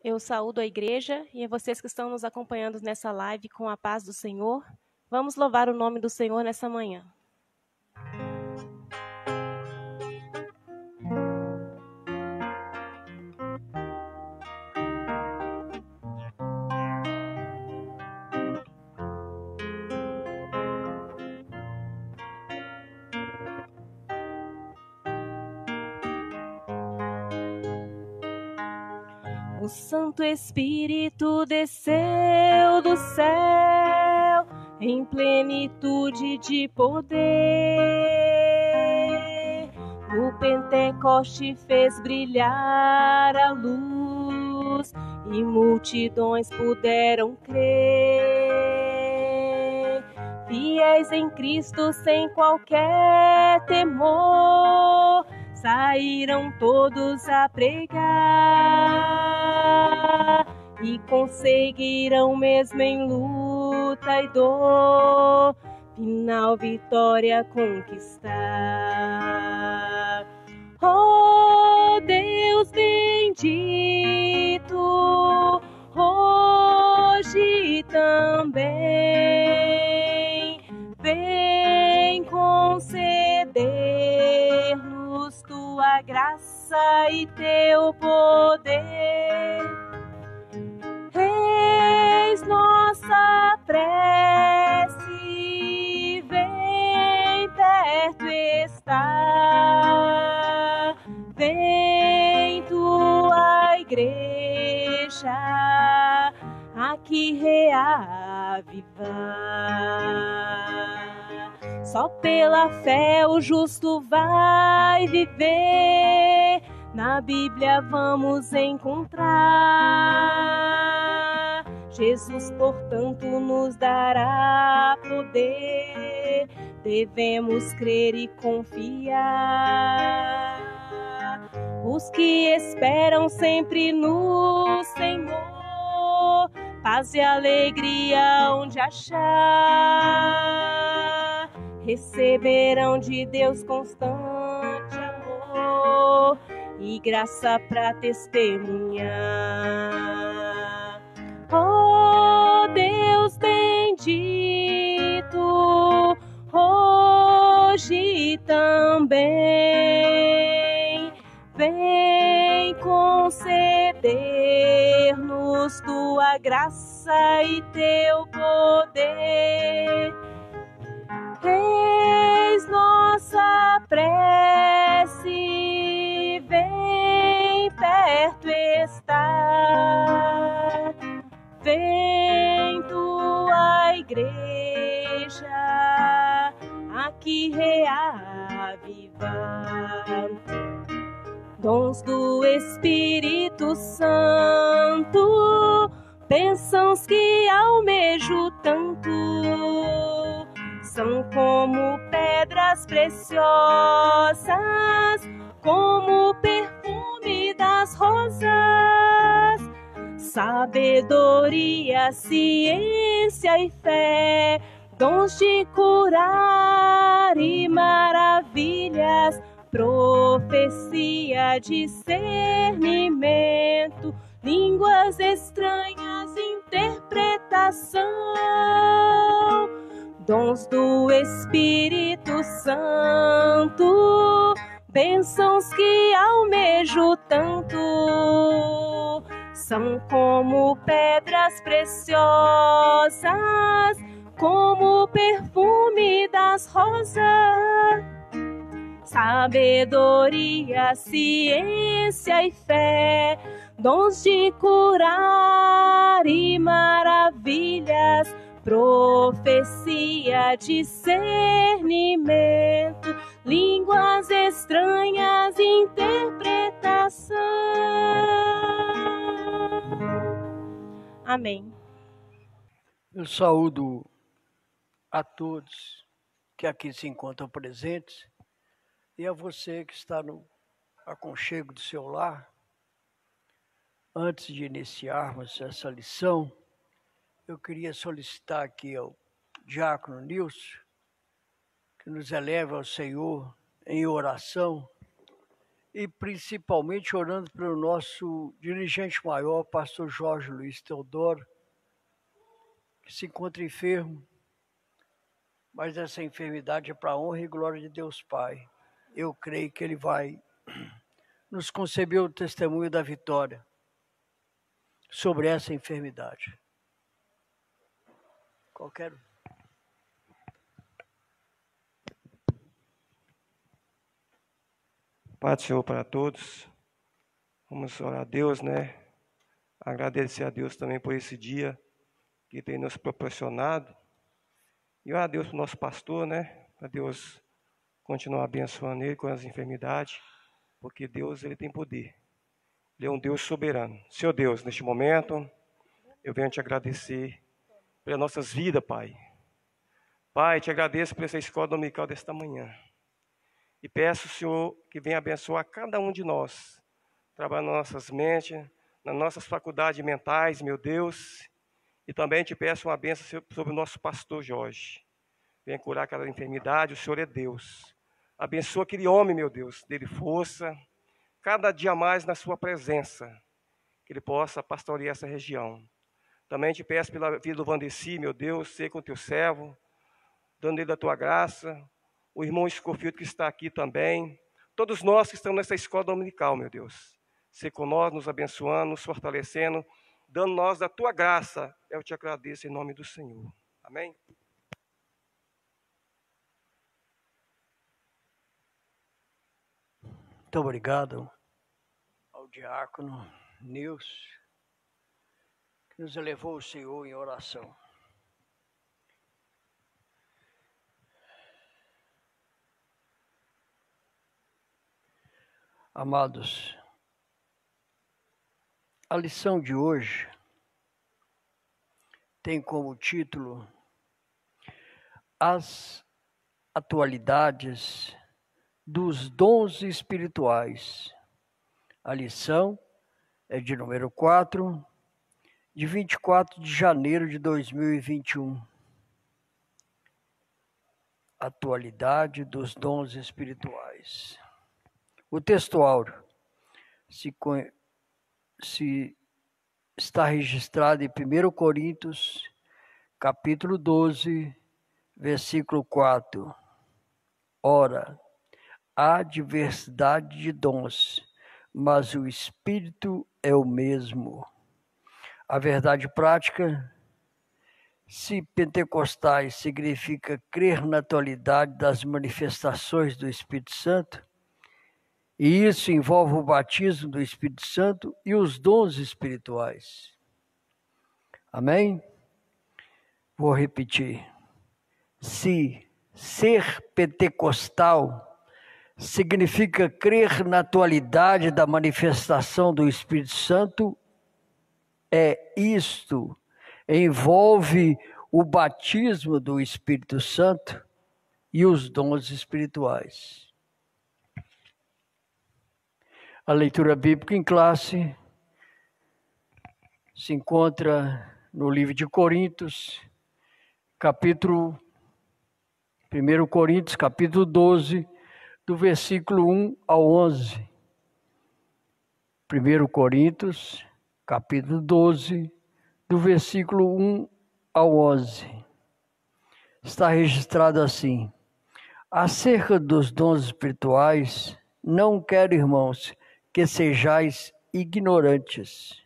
Eu saúdo a igreja e a vocês que estão nos acompanhando nessa live com a paz do Senhor. Vamos louvar o nome do Senhor nessa manhã. O Santo Espírito desceu do céu em plenitude de poder. O Pentecoste fez brilhar a luz e multidões puderam crer. Fiéis em Cristo sem qualquer temor, saíram todos a pregar e conseguiram mesmo em luta e dor, final vitória conquistar. Oh Deus bendito, hoje também vem conceder-nos tua graça e teu poder. Eis nossa prece, vem perto estar, vem tua igreja aqui reavivar. Só pela fé o justo vai viver, na Bíblia vamos encontrar. Jesus, portanto, nos dará poder, devemos crer e confiar. Os que esperam sempre no Senhor, paz e alegria onde achar, receberão de Deus constante amor e graça para testemunhar. Oh Deus bendito, hoje também vem conceder-nos tua graça e teu poder. Eis nossa prece, vem perto estar, vem tua igreja aqui reavivar. Dons do Espírito Santo, bênçãos que almejo tanto, são como pedras preciosas, como o perfume das rosas. Sabedoria, ciência e fé, dons de curar e maravilhas, profecia, discernimento, línguas estranhas, interpretação. Dons do Espírito Santo, bênçãos que almejo tanto, são como pedras preciosas, como o perfume das rosas. Sabedoria, ciência e fé, dons de curar e maravilhas, profecia, discernimento, línguas estranhas, interpretação. Amém. Eu saúdo a todos que aqui se encontram presentes e a você que está no aconchego do seu lar. Antes de iniciarmos essa lição, eu queria solicitar aqui ao diácono Nilson que nos eleve ao Senhor em oração e principalmente orando pelo nosso dirigente maior, pastor Jorge Luiz Teodoro, que se encontra enfermo, mas essa enfermidade é para a honra e glória de Deus Pai. Eu creio que Ele vai nos conceder o testemunho da vitória sobre essa enfermidade. Qualquer um. Paz do Senhor para todos. Vamos orar a Deus, né? Agradecer a Deus também por esse dia que tem nos proporcionado. E orar a Deus para o nosso pastor, né? Para Deus continuar abençoando ele com as enfermidades, porque Deus, ele tem poder. Ele é um Deus soberano. Senhor Deus, neste momento, eu venho te agradecer pelas nossas vidas, Pai. Pai, te agradeço por essa escola dominical desta manhã. E peço, Senhor, que venha abençoar cada um de nós, trabalhando nas nossas mentes, nas nossas faculdades mentais, meu Deus. E também te peço uma bênção sobre o nosso pastor Jorge. Venha curar aquela enfermidade, o Senhor é Deus. Abençoa aquele homem, meu Deus, dele força, cada dia mais na sua presença, que ele possa pastorear essa região. Também te peço pela vida do Vandeci, meu Deus, ser com o teu servo, dando ele da tua graça, o irmão Escofield que está aqui também, todos nós que estamos nessa escola dominical, meu Deus. Ser com nós, nos abençoando, nos fortalecendo, dando nós da tua graça. Eu te agradeço em nome do Senhor. Amém? Muito obrigado ao diácono Nilson, que nos elevou o Senhor em oração. Amados, a lição de hoje tem como título As atualidades dos dons espirituais. A lição é de número 4, de 24 de janeiro de 2021. Atualidade dos dons espirituais. O texto áureo se está registrado em 1 Coríntios, capítulo 12, versículo 4. Ora, há diversidade de dons, mas o Espírito é o mesmo. A verdade prática, se pentecostais significa crer na atualidade das manifestações do Espírito Santo, e isso envolve o batismo do Espírito Santo e os dons espirituais. Amém? Vou repetir. Se ser pentecostal significa crer na atualidade da manifestação do Espírito Santo, isto envolve o batismo do Espírito Santo e os dons espirituais. A leitura bíblica em classe se encontra no livro de Coríntios, 1 Coríntios, capítulo 12, do versículo 1 ao 11. 1 Coríntios, capítulo 12, do versículo 1 ao 11. Está registrado assim: acerca dos dons espirituais, não quero, irmãos, que sejais ignorantes.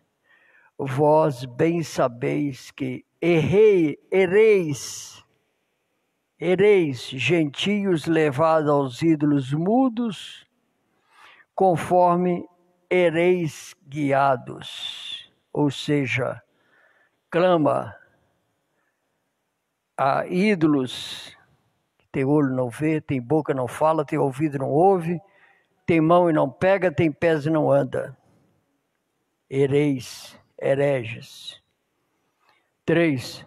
Vós bem sabeis que ereis gentios levados aos ídolos mudos, conforme ereis guiados. Ou seja, clama a ídolos que tem olho não vê, tem boca não fala, tem ouvido não ouve, tem mão e não pega, tem pés e não anda. Hereges. 3.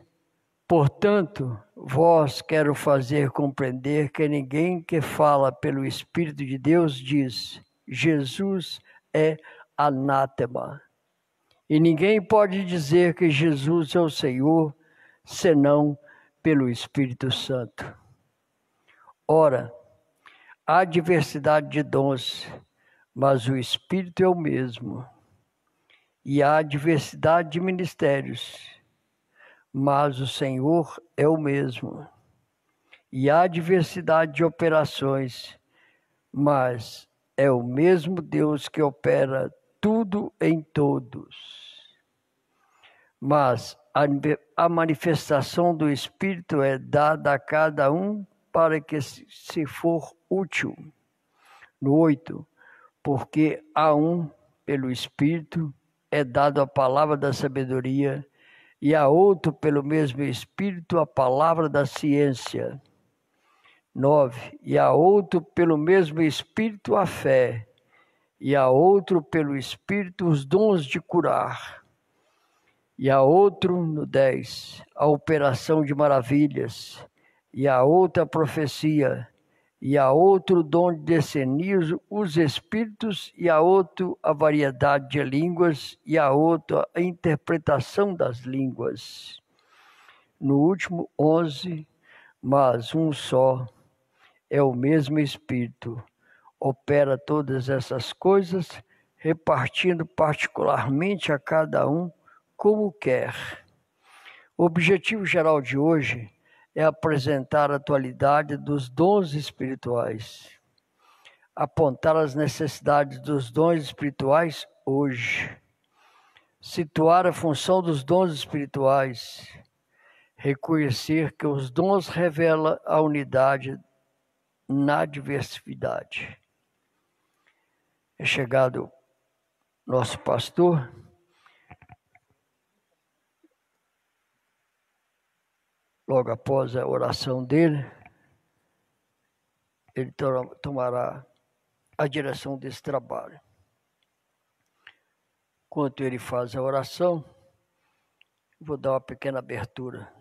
Portanto, vós quero fazer compreender que ninguém que fala pelo Espírito de Deus diz: Jesus é anátema. E ninguém pode dizer que Jesus é o Senhor, senão pelo Espírito Santo. Ora, há diversidade de dons, mas o Espírito é o mesmo. E há diversidade de ministérios, mas o Senhor é o mesmo. E há diversidade de operações, mas é o mesmo Deus que opera tudo em todos. Mas a manifestação do Espírito é dada a cada um para que se for útil. No 8, porque a um, pelo Espírito, é dado a palavra da sabedoria, e a outro, pelo mesmo Espírito, a palavra da ciência. 9, e a outro, pelo mesmo Espírito, a fé, e a outro, pelo Espírito, os dons de curar. E a outro, no 10, a operação de maravilhas, e a outra, a profecia, e a outro, dom de discernir os espíritos, e a outro, a variedade de línguas, e a outra, a interpretação das línguas. No último, 11, mas um só, é o mesmo Espírito, opera todas essas coisas, repartindo particularmente a cada um como quer. O objetivo geral de hoje é apresentar a atualidade dos dons espirituais, apontar as necessidades dos dons espirituais hoje, situar a função dos dons espirituais, reconhecer que os dons revelam a unidade na diversidade. É chegado nosso pastor. Logo após a oração dele, ele tomará a direção desse trabalho. Enquanto ele faz a oração, vou dar uma pequena abertura.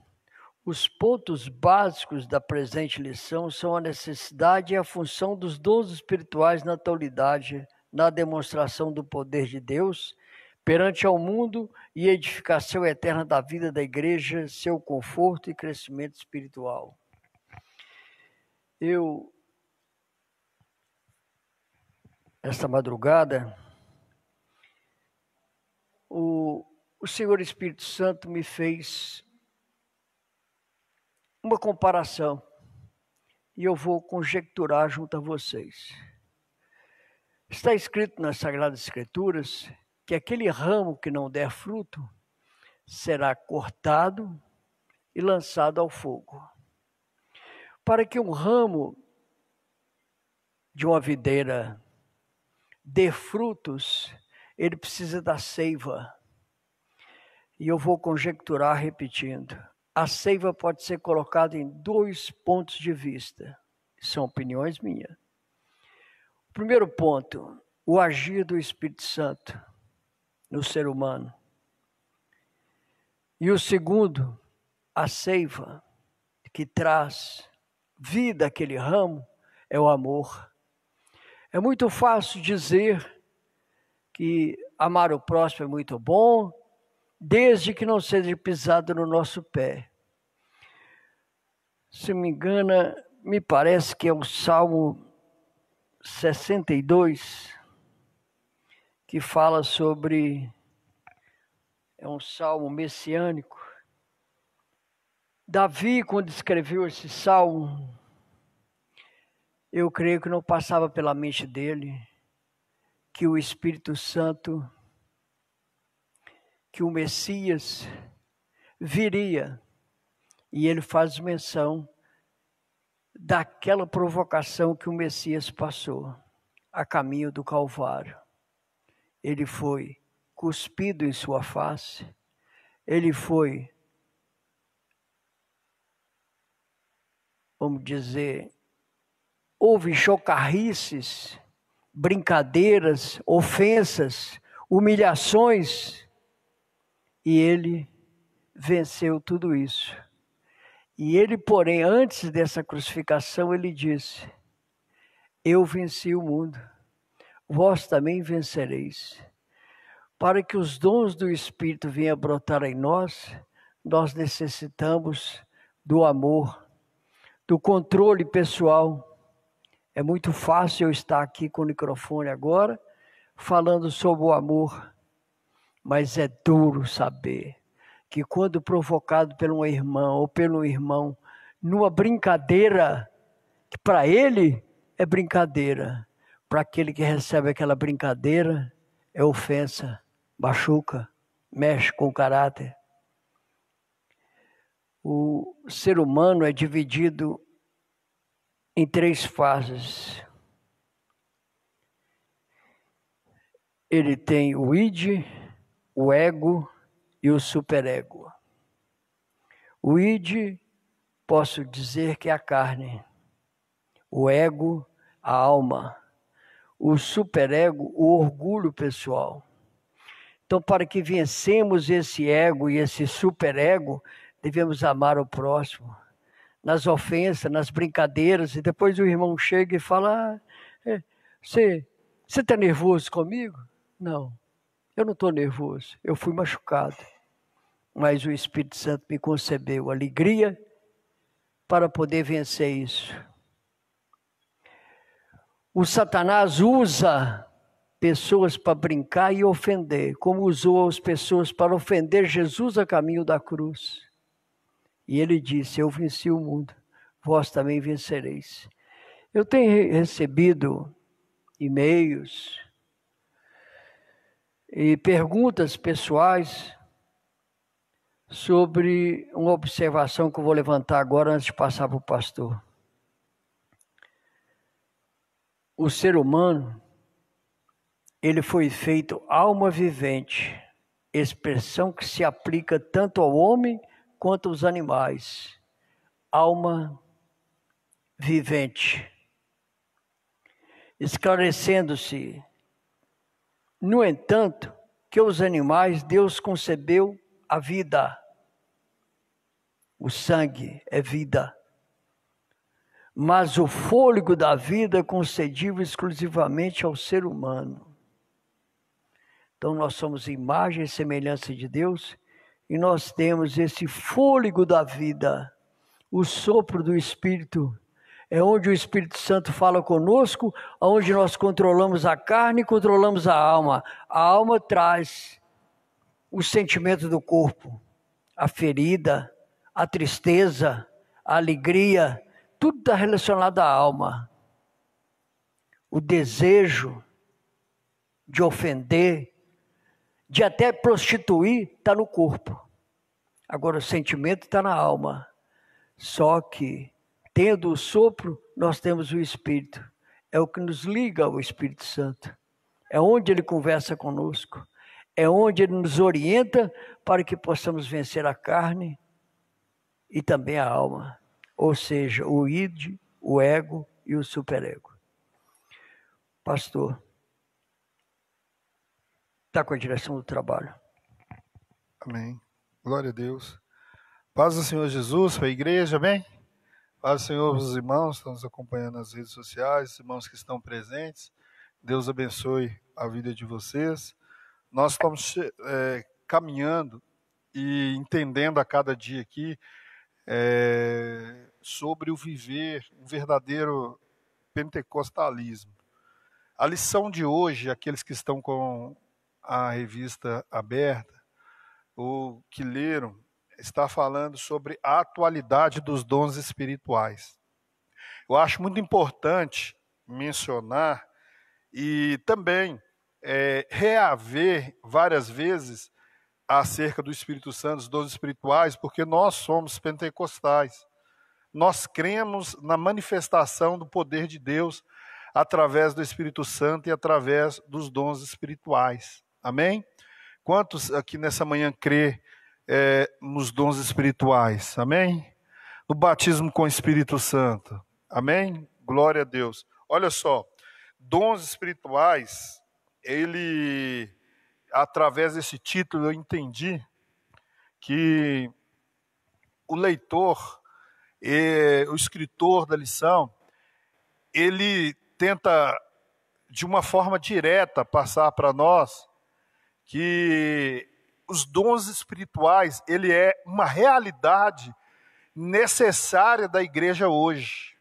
Os pontos básicos da presente lição são a necessidade e a função dos dons espirituais na atualidade, na demonstração do poder de Deus perante ao mundo e edificação eterna da vida da igreja, seu conforto e crescimento espiritual. Esta madrugada, o Senhor Espírito Santo me fez uma comparação e eu vou conjecturar junto a vocês. Está escrito nas Sagradas Escrituras que aquele ramo que não der fruto será cortado e lançado ao fogo. Para que um ramo de uma videira dê frutos, ele precisa da seiva. E eu vou conjecturar repetindo. A seiva pode ser colocada em 2 pontos de vista. São opiniões minhas. O primeiro ponto, o agir do Espírito Santo no ser humano. E o segundo, a seiva que traz vida àquele ramo é o amor. É muito fácil dizer que amar o próximo é muito bom, desde que não seja pisado no nosso pé. Se me engana, me parece que é o Salmo 62, que fala sobre, é um salmo messiânico. Davi, quando escreveu esse salmo, eu creio que não passava pela mente dele que o Espírito Santo, que o Messias viria, e ele faz menção daquela provocação que o Messias passou a caminho do Calvário. Ele foi cuspido em sua face, ele foi, vamos dizer, houve chocarrices, brincadeiras, ofensas, humilhações, e ele venceu tudo isso. E ele, porém, antes dessa crucificação, ele disse: eu venci o mundo, vós também vencereis. Para que os dons do Espírito venham a brotar em nós, nós necessitamos do amor, do controle pessoal, É muito fácil eu estar aqui com o microfone agora, falando sobre o amor, mas é duro saber que quando provocado por uma irmã ou pelo irmão, numa brincadeira, que para ele é brincadeira, para aquele que recebe aquela brincadeira é ofensa, machuca, mexe com o caráter. O ser humano é dividido em 3 fases. Ele tem o id, o ego e o superego. O id, posso dizer que é a carne. O ego, a alma. O superego, o orgulho pessoal. Então, para que vencemos esse ego e esse superego, devemos amar o próximo. Nas ofensas, nas brincadeiras, e depois o irmão chega e fala, você está nervoso comigo? Não, eu não estou nervoso, eu fui machucado. Mas o Espírito Santo me concedeu alegria para poder vencer isso. O Satanás usa pessoas para brincar e ofender, como usou as pessoas para ofender Jesus a caminho da cruz. E ele disse, eu venci o mundo, vós também vencereis. Eu tenho recebido e-mails e perguntas pessoais sobre uma observação que eu vou levantar agora antes de passar para o pastor. O ser humano, ele foi feito alma vivente, expressão que se aplica tanto ao homem quanto aos animais. Alma vivente. Esclarecendo-se, no entanto, que os animais Deus concebeu a vida. O sangue é vida. Mas o fôlego da vida é concedido exclusivamente ao ser humano. Então nós somos imagem e semelhança de Deus e nós temos esse fôlego da vida, o sopro do Espírito. É onde o Espírito Santo fala conosco, onde nós controlamos a carne e controlamos a alma. A alma traz o sentimento do corpo, a ferida, a tristeza, a alegria, tudo está relacionado à alma. O desejo de ofender, de até prostituir, está no corpo. Agora o sentimento está na alma. Só que, tendo o sopro, nós temos o Espírito. É o que nos liga ao Espírito Santo. É onde ele conversa conosco. É onde ele nos orienta para que possamos vencer a carne e também a alma. Ou seja, o id, o ego e o superego. Pastor, está com a direção do trabalho. Amém. Glória a Deus. Paz do Senhor Jesus para a igreja, amém? Paz do Senhor para os irmãos que estão nos acompanhando nas redes sociais, irmãos que estão presentes. Deus abençoe a vida de vocês. Nós estamos caminhando e entendendo a cada dia aqui sobre o viver um verdadeiro pentecostalismo. A lição de hoje, aqueles que estão com a revista aberta, ou que leram, está falando sobre a atualidade dos dons espirituais. Eu acho muito importante mencionar e também reaver várias vezes acerca do Espírito Santo, dos dons espirituais, porque nós somos pentecostais. Nós cremos na manifestação do poder de Deus através do Espírito Santo e através dos dons espirituais. Amém? Quantos aqui nessa manhã crê nos dons espirituais? Amém? No batismo com o Espírito Santo. Amém? Glória a Deus. Olha só, dons espirituais, através desse título eu entendi que o leitor, o escritor da lição, ele tenta de uma forma direta passar para nós que os dons espirituais, ele é uma realidade necessária da igreja hoje.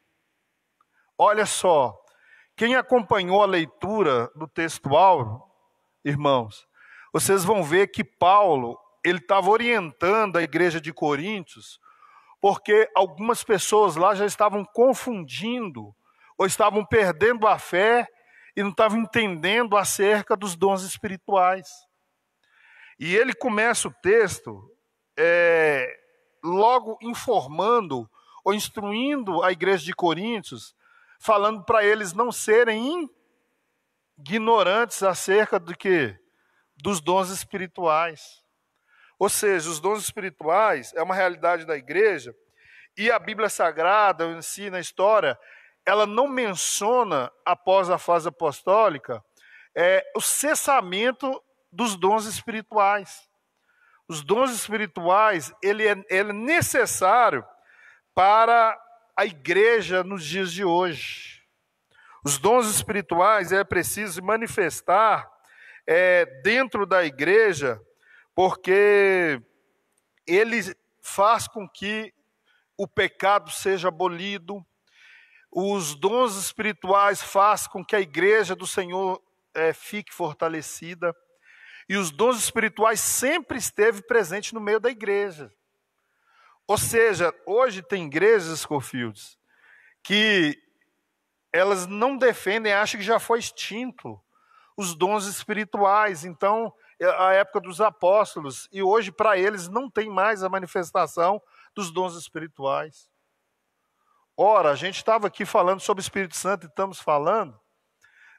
Olha só, Quem acompanhou a leitura do textual, irmãos, vocês vão ver que Paulo, ele estava orientando a igreja de Coríntios, porque algumas pessoas lá já estavam confundindo, ou estavam perdendo a fé, e não estavam entendendo acerca dos dons espirituais. E ele começa o texto logo informando, ou instruindo a igreja de Coríntios, falando para eles não serem ignorantes acerca do quê? Dos dons espirituais. Ou seja, os dons espirituais é uma realidade da igreja, e a Bíblia Sagrada, em si, na história, ela não menciona, após a fase apostólica, o cessamento dos dons espirituais. Os dons espirituais, ele é necessário para a igreja nos dias de hoje. Os dons espirituais é preciso manifestar dentro da igreja, porque ele faz com que o pecado seja abolido. Os dons espirituais fazem com que a igreja do Senhor fique fortalecida. E os dons espirituais sempre esteve presente no meio da igreja. Ou seja, hoje tem igrejas, Scofields, que elas não defendem, acham que já foi extinto os dons espirituais. Então, a época dos apóstolos, e hoje para eles não tem mais a manifestação dos dons espirituais. Ora, a gente estava aqui falando sobre o Espírito Santo e estamos falando,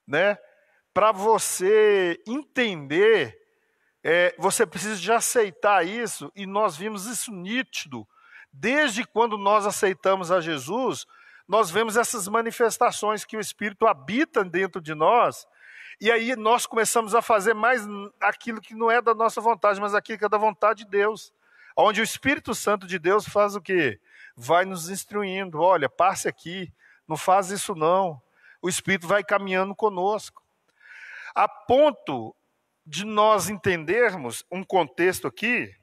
né? Para você entender, você precisa de aceitar isso, e nós vimos isso nítido. Desde quando nós aceitamos a Jesus, nós vemos essas manifestações que o Espírito habita dentro de nós, e aí nós começamos a fazer mais aquilo que não é da nossa vontade, mas aquilo que é da vontade de Deus. Onde o Espírito Santo de Deus faz o quê? Vai nos instruindo. Olha, passe aqui, não faz isso não. O Espírito vai caminhando conosco. A ponto de nós entendermos um contexto aqui,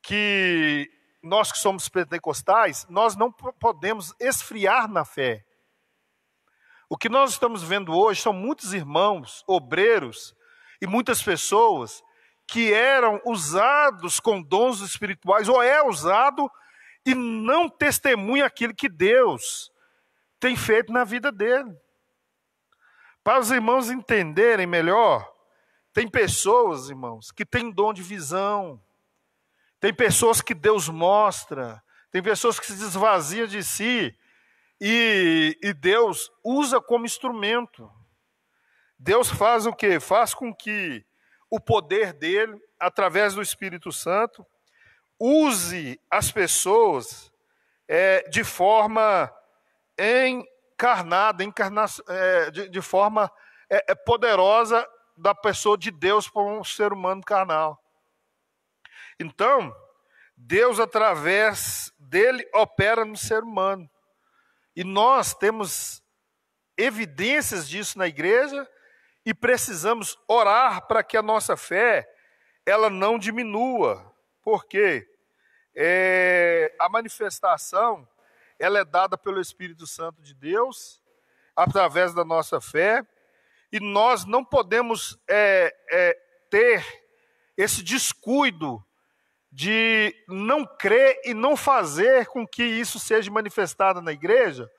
que nós que somos pentecostais, nós não podemos esfriar na fé. O que nós estamos vendo hoje são muitos irmãos, obreiros e muitas pessoas que eram usados com dons espirituais, ou usado e não testemunha aquilo que Deus tem feito na vida dele. Para os irmãos entenderem melhor, tem pessoas, irmãos, que têm dom de visão, tem pessoas que Deus mostra, tem pessoas que se esvaziam de si, e Deus usa como instrumento. Deus faz o quê? Faz com que o poder dele, através do Espírito Santo, use as pessoas de forma encarnada, de forma poderosa, da pessoa de Deus para um ser humano carnal. Então, Deus, através dele, opera no ser humano. E nós temos evidências disso na igreja, e precisamos orar para que a nossa fé ela não diminua. Porque a manifestação ela é dada pelo Espírito Santo de Deus, através da nossa fé, e nós não podemos ter esse descuido de não crer e não fazer com que isso seja manifestado na igreja,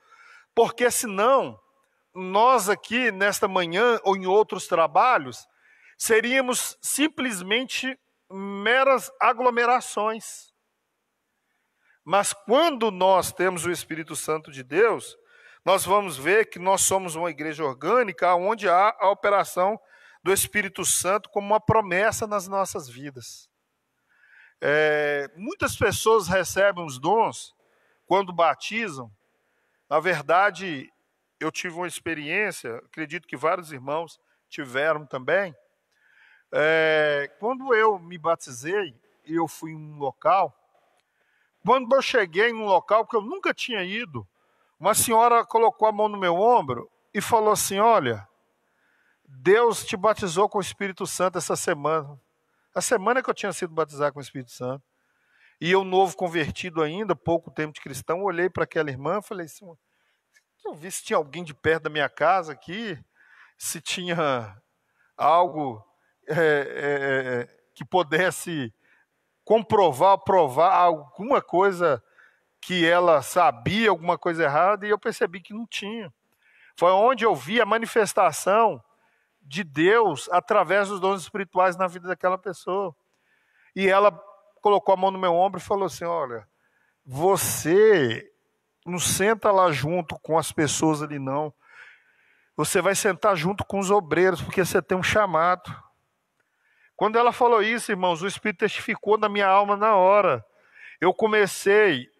porque senão nós aqui nesta manhã ou em outros trabalhos seríamos simplesmente meras aglomerações. Mas quando nós temos o Espírito Santo de Deus, nós vamos ver que nós somos uma igreja orgânica onde há a operação do Espírito Santo como uma promessa nas nossas vidas. Muitas pessoas recebem os dons quando batizam. Na verdade, eu tive uma experiência, acredito que vários irmãos tiveram também. Quando eu me batizei, e eu fui em um local, quando eu cheguei num local que eu nunca tinha ido, uma senhora colocou a mão no meu ombro e falou assim: olha, Deus te batizou com o Espírito Santo essa semana. A semana que eu tinha sido batizado com o Espírito Santo. E eu, novo convertido ainda, pouco tempo de cristão, olhei para aquela irmã e falei assim: Eu vi se tinha alguém de perto da minha casa aqui, se tinha algo que pudesse comprovar, provar alguma coisa que ela sabia, alguma coisa errada, e eu percebi que não tinha. Foi onde eu vi a manifestação de Deus através dos dons espirituais na vida daquela pessoa. E ela colocou a mão no meu ombro e falou assim: olha, você não senta lá junto com as pessoas ali não. Você vai sentar junto com os obreiros, porque você tem um chamado. Quando ela falou isso, irmãos, o Espírito testificou na minha alma na hora. Eu comecei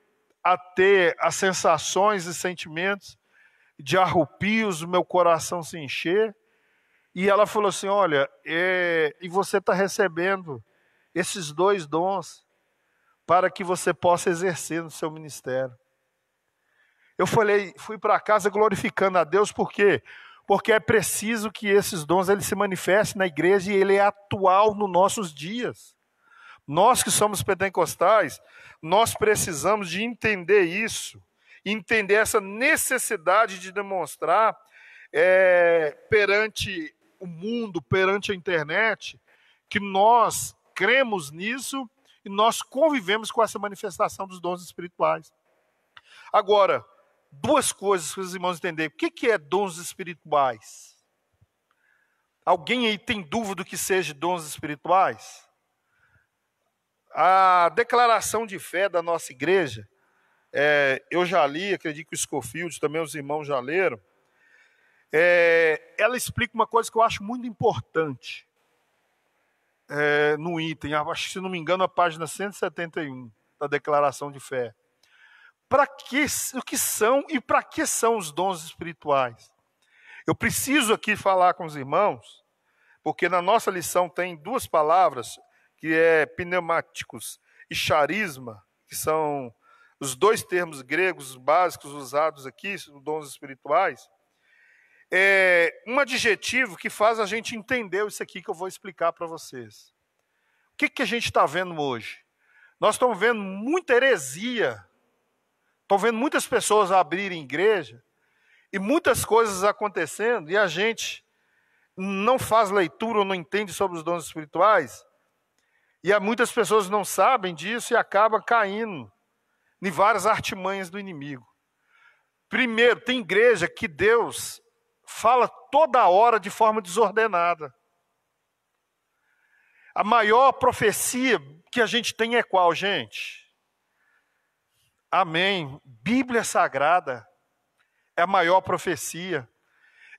a ter as sensações e sentimentos de arrupios, o meu coração se encher. E ela falou assim: olha, e você está recebendo esses 2 dons para que você possa exercer no seu ministério. Eu fui para casa glorificando a Deus, por quê? Porque é preciso que esses dons eles se manifestem na igreja e ele é atual nos nossos dias. Nós que somos pentecostais, nós precisamos de entender isso, entender essa necessidade de demonstrar perante o mundo, perante a internet, que nós cremos nisso e nós convivemos com essa manifestação dos dons espirituais. Agora, 2 coisas para os irmãos entenderem. O que é dons espirituais? Alguém aí tem dúvida do que seja dons espirituais? A declaração de fé da nossa igreja, eu já li, acredito que o Scofield, também os irmãos já leram, ela explica uma coisa que eu acho muito importante no item, acho que, se não me engano, a página 171 da declaração de fé. O que são e para que são os dons espirituais? Eu preciso aqui falar com os irmãos, porque na nossa lição tem 2 palavras, que é pneumáticos e charisma, que são os 2 termos gregos básicos usados aqui, os dons espirituais. É um adjetivo que faz a gente entender isso aqui que eu vou explicar para vocês. O que a gente está vendo hoje? Nós estamos vendo muita heresia. Estou vendo muitas pessoas abrirem igreja e muitas coisas acontecendo e a gente não faz leitura ou não entende sobre os dons espirituais e muitas pessoas não sabem disso e acabam caindo em várias artimanhas do inimigo. Primeiro, tem igreja que Deus fala toda hora de forma desordenada. A maior profecia que a gente tem é qual, gente? Amém. Bíblia Sagrada é a maior profecia.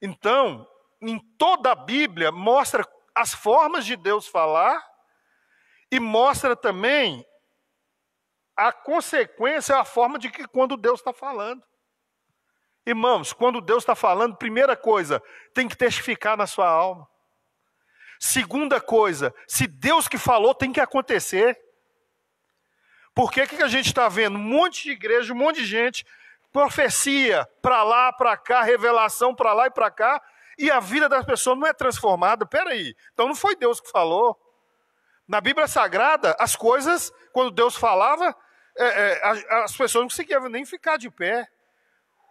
Então, em toda a Bíblia, mostra as formas de Deus falar e mostra também a consequência, a forma de que quando Deus está falando. Irmãos, quando Deus está falando, primeira coisa, tem que testificar na sua alma. Segunda coisa, se Deus que falou, tem que acontecer. Porque que a gente está vendo? Um monte de igreja, um monte de gente, profecia para lá, para cá, revelação para lá e para cá, e a vida das pessoas não é transformada. Peraí, então não foi Deus que falou. Na Bíblia Sagrada, as coisas, quando Deus falava, as pessoas não conseguiam nem ficar de pé.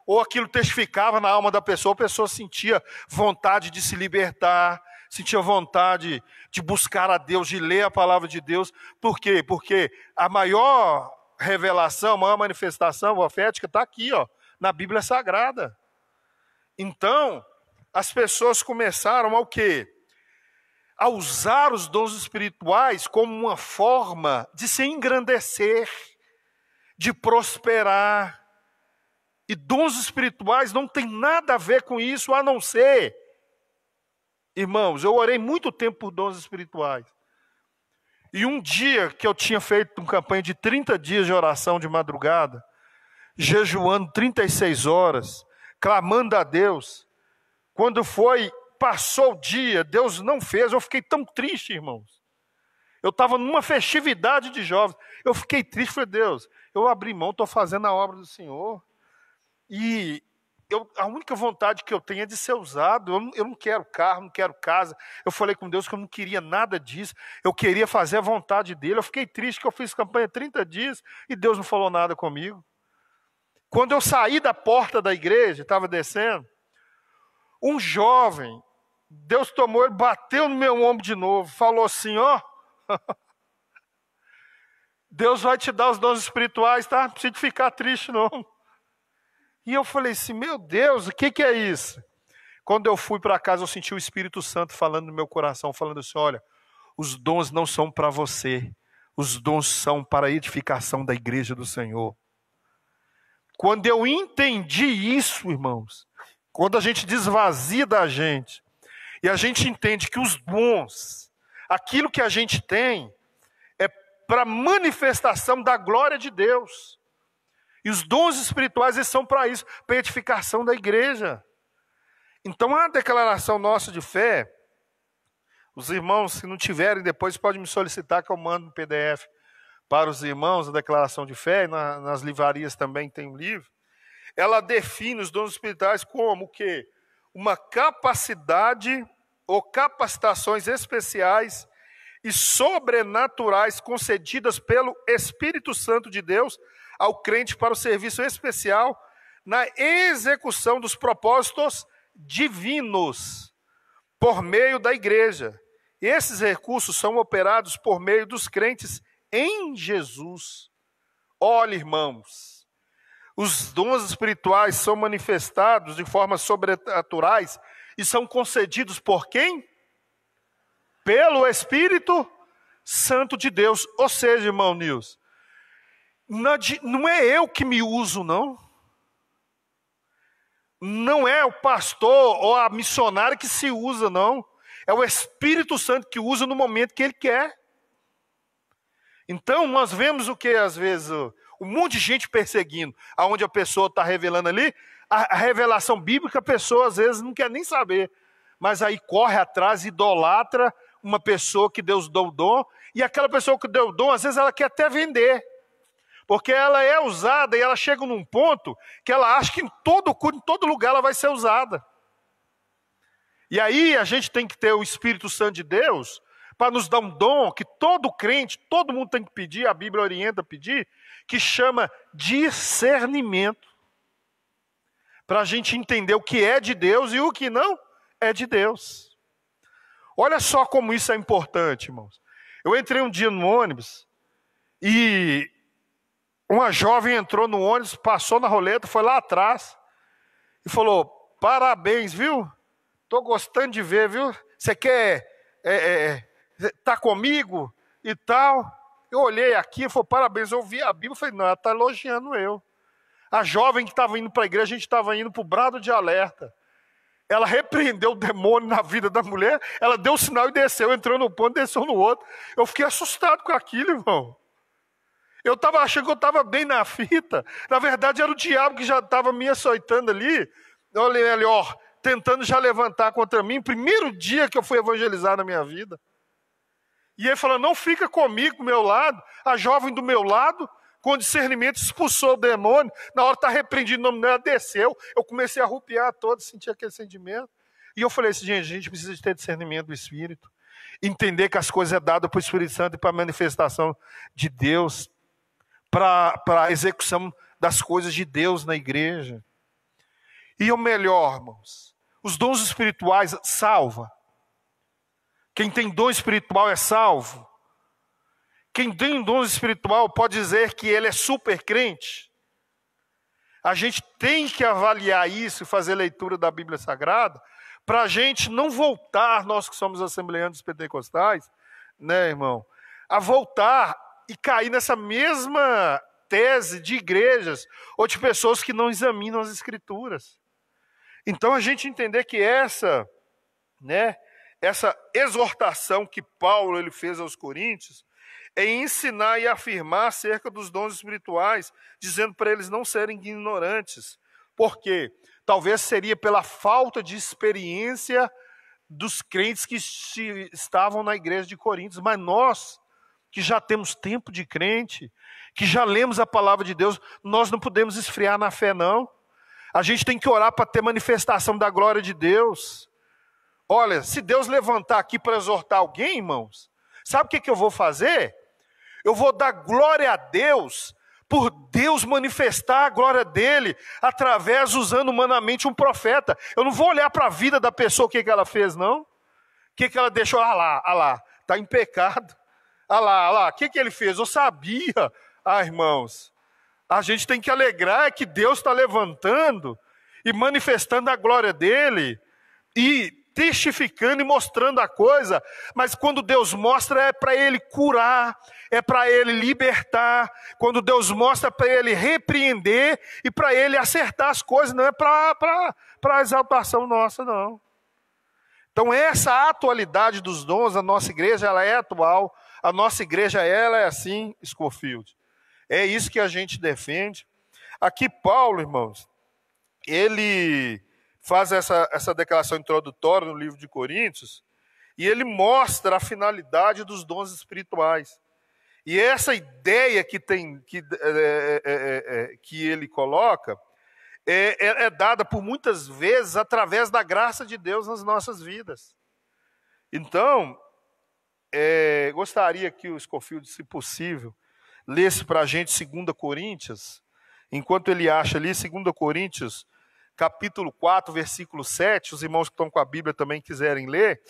Ou aquilo testificava na alma da pessoa, a pessoa sentia vontade de se libertar, sentia vontade de buscar a Deus, de ler a palavra de Deus. Por quê? Porque a maior revelação, a maior manifestação profética está aqui, na Bíblia Sagrada. Então, as pessoas começaram ao quê? A usar os dons espirituais como uma forma de se engrandecer, de prosperar. E dons espirituais não tem nada a ver com isso, a não ser... Irmãos, eu orei muito tempo por dons espirituais. E um dia que eu tinha feito uma campanha de 30 dias de oração de madrugada, jejuando 36 horas, clamando a Deus, quando passou o dia, Deus não fez, eu fiquei tão triste, irmãos. Eu estava numa festividade de jovens, eu fiquei triste, falei, Deus, eu abri mão, estou fazendo a obra do Senhor, e a única vontade que eu tenho é de ser usado. Eu não quero carro, não quero casa. Eu falei com Deus que eu não queria nada disso. Eu queria fazer a vontade dele. Eu fiquei triste que eu fiz campanha 30 dias e Deus não falou nada comigo. Quando eu saí da porta da igreja, estava descendo, um jovem, Deus tomou, ele bateu no meu ombro de novo, falou assim, ó, Deus vai te dar os dons espirituais, tá? Não precisa ficar triste, não. E eu falei assim, meu Deus, o que é isso? Quando eu fui para casa, eu senti o Espírito Santo falando no meu coração, falando assim, olha, os dons não são para você, os dons são para a edificação da igreja do Senhor. Quando eu entendi isso, irmãos, quando a gente desvazia da gente, e a gente entende que os dons, aquilo que a gente tem, é para manifestação da glória de Deus. E os dons espirituais, eles são para isso, para a edificação da igreja. Então, a declaração nossa de fé, os irmãos, se não tiverem, depois podem me solicitar que eu mando no PDF para os irmãos, a declaração de fé, nas livrarias também tem um livro. Ela define os dons espirituais como o quê? Uma capacidade ou capacitações especiais e sobrenaturais concedidas pelo Espírito Santo de Deus ao crente para o serviço especial na execução dos propósitos divinos por meio da igreja. E esses recursos são operados por meio dos crentes em Jesus. Olha, irmãos, os dons espirituais são manifestados de formas sobrenaturais e são concedidos por quem? Pelo Espírito Santo de Deus. Ou seja, irmão Nilson, não é eu que me uso, não. Não é o pastor ou a missionária que se usa, não. É o Espírito Santo que usa no momento que ele quer. Então, nós vemos o que, às vezes, um monte de gente perseguindo, aonde a pessoa está revelando ali, a revelação bíblica, a pessoa, às vezes, não quer nem saber. Mas aí corre atrás, idolatra uma pessoa que Deus deu o dom, e aquela pessoa que deu o dom, às vezes, ela quer até vender. Porque ela é usada e ela chega num ponto que ela acha que em todo lugar ela vai ser usada. E aí a gente tem que ter o Espírito Santo de Deus para nos dar um dom que todo crente, todo mundo tem que pedir, a Bíblia orienta a pedir, que chama discernimento. Para a gente entender o que é de Deus e o que não é de Deus. Olha só como isso é importante, irmãos. Eu entrei um dia no ônibus e uma jovem entrou no ônibus, passou na roleta, foi lá atrás e falou, parabéns, viu? Estou gostando de ver, viu? Você quer tá comigo e tal? Eu olhei aqui e falei, parabéns, eu vi a Bíblia, falei, não, ela está elogiando eu. A jovem que estava indo para a igreja, a gente estava indo para o brado de alerta. Ela repreendeu o demônio na vida da mulher, ela deu o sinal e desceu, entrou no ponto, desceu no outro. Eu fiquei assustado com aquilo, irmão. Eu estava achando que eu estava bem na fita. Na verdade, era o diabo que já estava me açoitando ali. Eu olhei ali, ó, tentando já levantar contra mim. Primeiro dia que eu fui evangelizar na minha vida. E ele falou, não fica comigo, do meu lado. A jovem do meu lado, com discernimento, expulsou o demônio. Na hora que está repreendido, o nome dela desceu. Eu comecei a arrupiar todo, senti aquele sentimento. E eu falei assim, gente, a gente precisa de ter discernimento do Espírito. Entender que as coisas é dado para o Espírito Santo e para a manifestação de Deus. Para a execução das coisas de Deus na igreja. E o melhor, irmãos, os dons espirituais salva. Quem tem dom espiritual é salvo. Quem tem dom espiritual pode dizer que ele é super crente. A gente tem que avaliar isso e fazer leitura da Bíblia Sagrada para a gente não voltar, nós que somos assembleantes pentecostais, né, irmão, a voltar e cair nessa mesma tese de igrejas ou de pessoas que não examinam as Escrituras. Então a gente entender que essa exortação que Paulo ele fez aos Coríntios é ensinar e afirmar acerca dos dons espirituais, dizendo para eles não serem ignorantes. Por quê? Talvez seria pela falta de experiência dos crentes que estavam na igreja de Coríntios, mas nós que já temos tempo de crente, que já lemos a palavra de Deus, nós não podemos esfriar na fé, não. A gente tem que orar para ter manifestação da glória de Deus. Olha, se Deus levantar aqui para exortar alguém, irmãos, sabe o que eu vou fazer? Eu vou dar glória a Deus por Deus manifestar a glória dele, através, usando humanamente um profeta. Eu não vou olhar para a vida da pessoa, o que ela fez, não. O que ela deixou? Ah lá, está em pecado. Ah lá, o que ele fez? Eu sabia. Irmãos, a gente tem que alegrar que Deus está levantando e manifestando a glória dele e testificando e mostrando a coisa, mas quando Deus mostra é para ele curar, é para ele libertar, quando Deus mostra é para ele repreender e para ele acertar as coisas, não é para a exaltação nossa, não. Então essa atualidade dos dons, a nossa igreja ela é atual, a nossa igreja ela é assim, Scofield. É isso que a gente defende. Aqui Paulo, irmãos, ele faz essa declaração introdutória no livro de Coríntios, e ele mostra a finalidade dos dons espirituais. E essa ideia que ele coloca é dada por muitas vezes através da graça de Deus nas nossas vidas. Então, gostaria que o Scofield, se possível, lesse para a gente 2 Coríntios, enquanto ele acha ali, 2 Coríntios, capítulo 4, versículo 7, os irmãos que estão com a Bíblia também quiserem ler,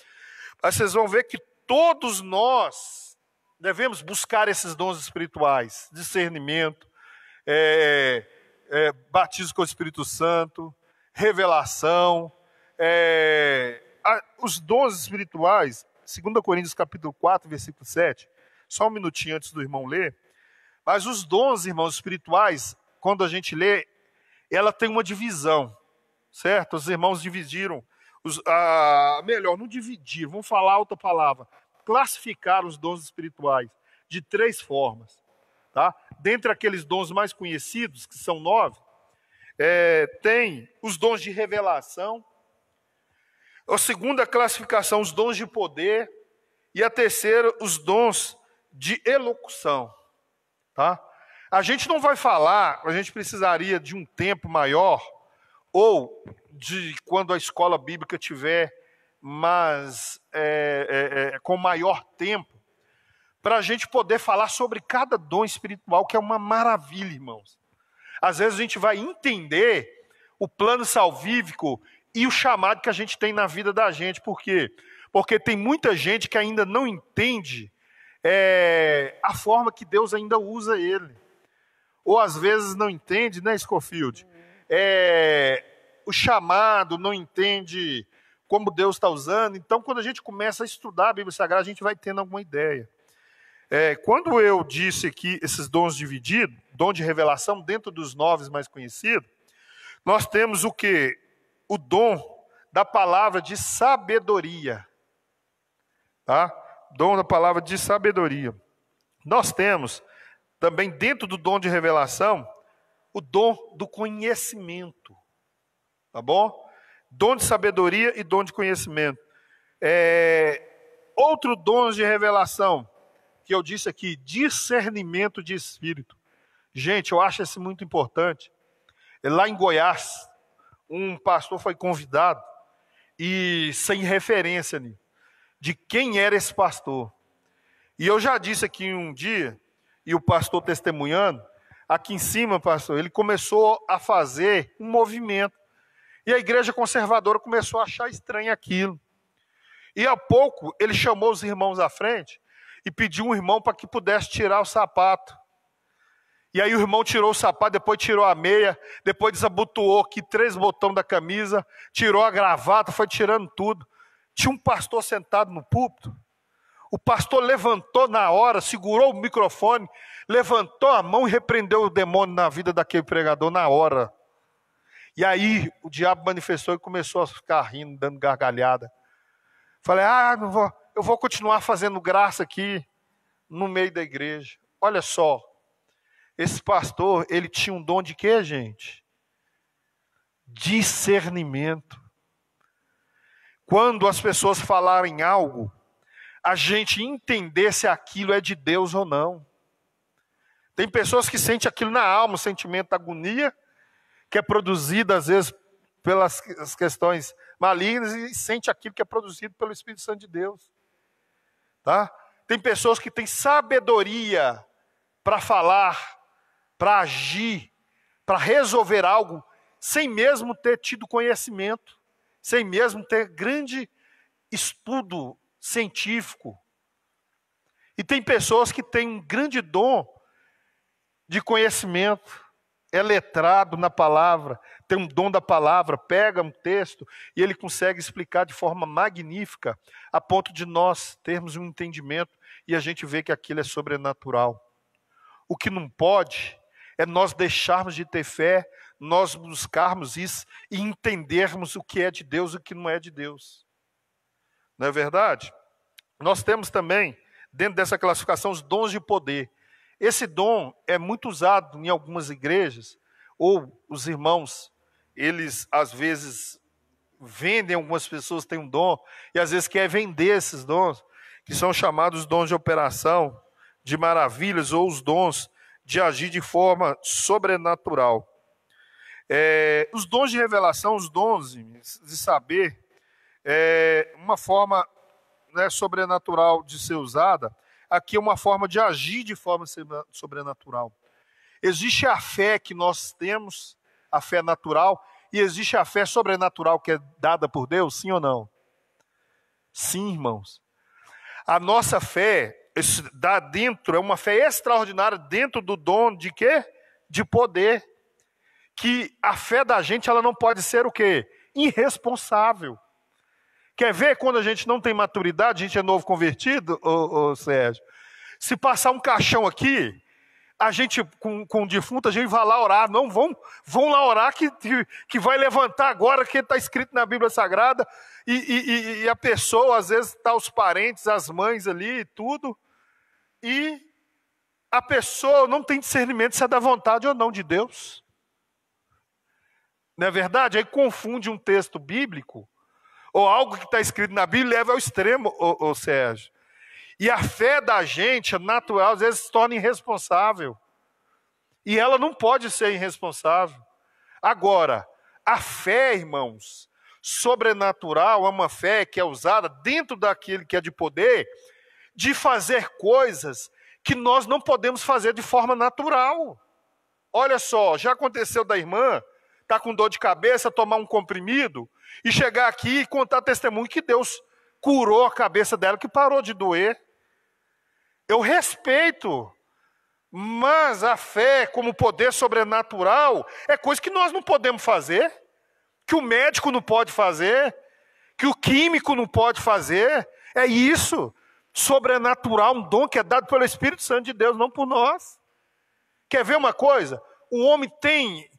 mas vocês vão ver que todos nós devemos buscar esses dons espirituais, discernimento, batismo com o Espírito Santo, revelação, os dons espirituais, 2 Coríntios capítulo 4, versículo 7, só um minutinho antes do irmão ler, mas os dons, irmãos, espirituais, quando a gente lê, ela tem uma divisão, certo? Os irmãos dividiram, não dividiram, vamos falar outra palavra, classificaram os dons espirituais de 3 formas, tá? Dentre aqueles dons mais conhecidos, que são 9, tem os dons de revelação, a segunda classificação, os dons de poder, e a terceira, os dons de elocução, tá? A gente não vai falar, a gente precisaria de um tempo maior, ou de quando a escola bíblica tiver com maior tempo, para a gente poder falar sobre cada dom espiritual, que é uma maravilha, irmãos. Às vezes a gente vai entender o plano salvífico e o chamado que a gente tem na vida da gente. Por quê? Porque tem muita gente que ainda não entende a forma que Deus ainda usa ele. Ou às vezes não entende, né, Scofield? O chamado, não entende como Deus está usando. Então, quando a gente começa a estudar a Bíblia Sagrada, a gente vai tendo alguma ideia. Quando eu disse aqui esses dons divididos, dom de revelação, dentro dos 9 mais conhecidos, nós temos o quê? O dom da palavra de sabedoria. Tá? Dom da palavra de sabedoria. Nós temos também dentro do dom de revelação, o dom do conhecimento. Tá bom? Dom de sabedoria e dom de conhecimento. Outro dom de revelação, que eu disse aqui, discernimento de espírito. Gente, eu acho isso muito importante. Lá em Goiás, um pastor foi convidado, e sem referência de quem era esse pastor. E eu já disse aqui um dia, e o pastor testemunhando, aqui em cima, pastor, ele começou a fazer um movimento. E a igreja conservadora começou a achar estranho aquilo. E a pouco, ele chamou os irmãos à frente e pediu um irmão para que pudesse tirar o sapato. E aí o irmão tirou o sapato, depois tirou a meia, depois desabotoou aqui 3 botões da camisa, tirou a gravata, foi tirando tudo. Tinha um pastor sentado no púlpito. O pastor levantou na hora, segurou o microfone, levantou a mão e repreendeu o demônio na vida daquele pregador na hora. E aí o diabo manifestou e começou a ficar rindo, dando gargalhada. Falei, eu vou continuar fazendo graça aqui no meio da igreja. Olha só, esse pastor, ele tinha um dom de quê, gente? Discernimento. Quando as pessoas falarem algo, a gente entender se aquilo é de Deus ou não. Tem pessoas que sentem aquilo na alma, um sentimento de agonia, que é produzido às vezes pelas questões malignas, e sente aquilo que é produzido pelo Espírito Santo de Deus. Tá? Tem pessoas que têm sabedoria para falar para agir, para resolver algo, sem mesmo ter tido conhecimento, sem mesmo ter grande estudo científico. E tem pessoas que têm um grande dom de conhecimento, é letrado na palavra, tem um dom da palavra, pega um texto e ele consegue explicar de forma magnífica, a ponto de nós termos um entendimento e a gente vê que aquilo é sobrenatural. O que não pode é nós deixarmos de ter fé, nós buscarmos isso e entendermos o que é de Deus e o que não é de Deus. Não é verdade? Nós temos também, dentro dessa classificação, os dons de poder. Esse dom é muito usado em algumas igrejas, ou os irmãos, eles às vezes vendem, algumas pessoas têm um dom, e às vezes querem vender esses dons, que são chamados dons de operação, de maravilhas, ou os dons de agir de forma sobrenatural. Os dons de revelação, os dons de saber, uma forma, né, sobrenatural de ser usada. Aqui é uma forma de agir de forma sobrenatural. Existe a fé que nós temos, a fé natural, e existe a fé sobrenatural que é dada por Deus, sim ou não? Sim, irmãos. A nossa fé dá dentro, é uma fé extraordinária dentro do dom de quê? De poder. Que a fé da gente, ela não pode ser o quê? Irresponsável. Quer ver quando a gente não tem maturidade, a gente é novo convertido, Sérgio? Se passar um caixão aqui, a gente, com o defunto, a gente vai lá orar. Não, vão lá orar que vai levantar agora, que está escrito na Bíblia Sagrada. E a pessoa, às vezes, está os parentes, as mães ali e tudo. E a pessoa não tem discernimento se é da vontade ou não de Deus. Não é verdade? Aí confunde um texto bíblico ou algo que está escrito na Bíblia, leva ao extremo, Sérgio. E a fé da gente, natural, às vezes se torna irresponsável. E ela não pode ser irresponsável. Agora, a fé, irmãos, sobrenatural é uma fé que é usada dentro daquele que é de poder, de fazer coisas que nós não podemos fazer de forma natural. Olha só, já aconteceu da irmã, está com dor de cabeça, tomar um comprimido, e chegar aqui e contar testemunho que Deus curou a cabeça dela, que parou de doer. Eu respeito, mas a fé como poder sobrenatural é coisa que nós não podemos fazer, que o médico não pode fazer, que o químico não pode fazer. É isso, sobrenatural, um dom que é dado pelo Espírito Santo de Deus, não por nós. Quer ver uma coisa? O homem tem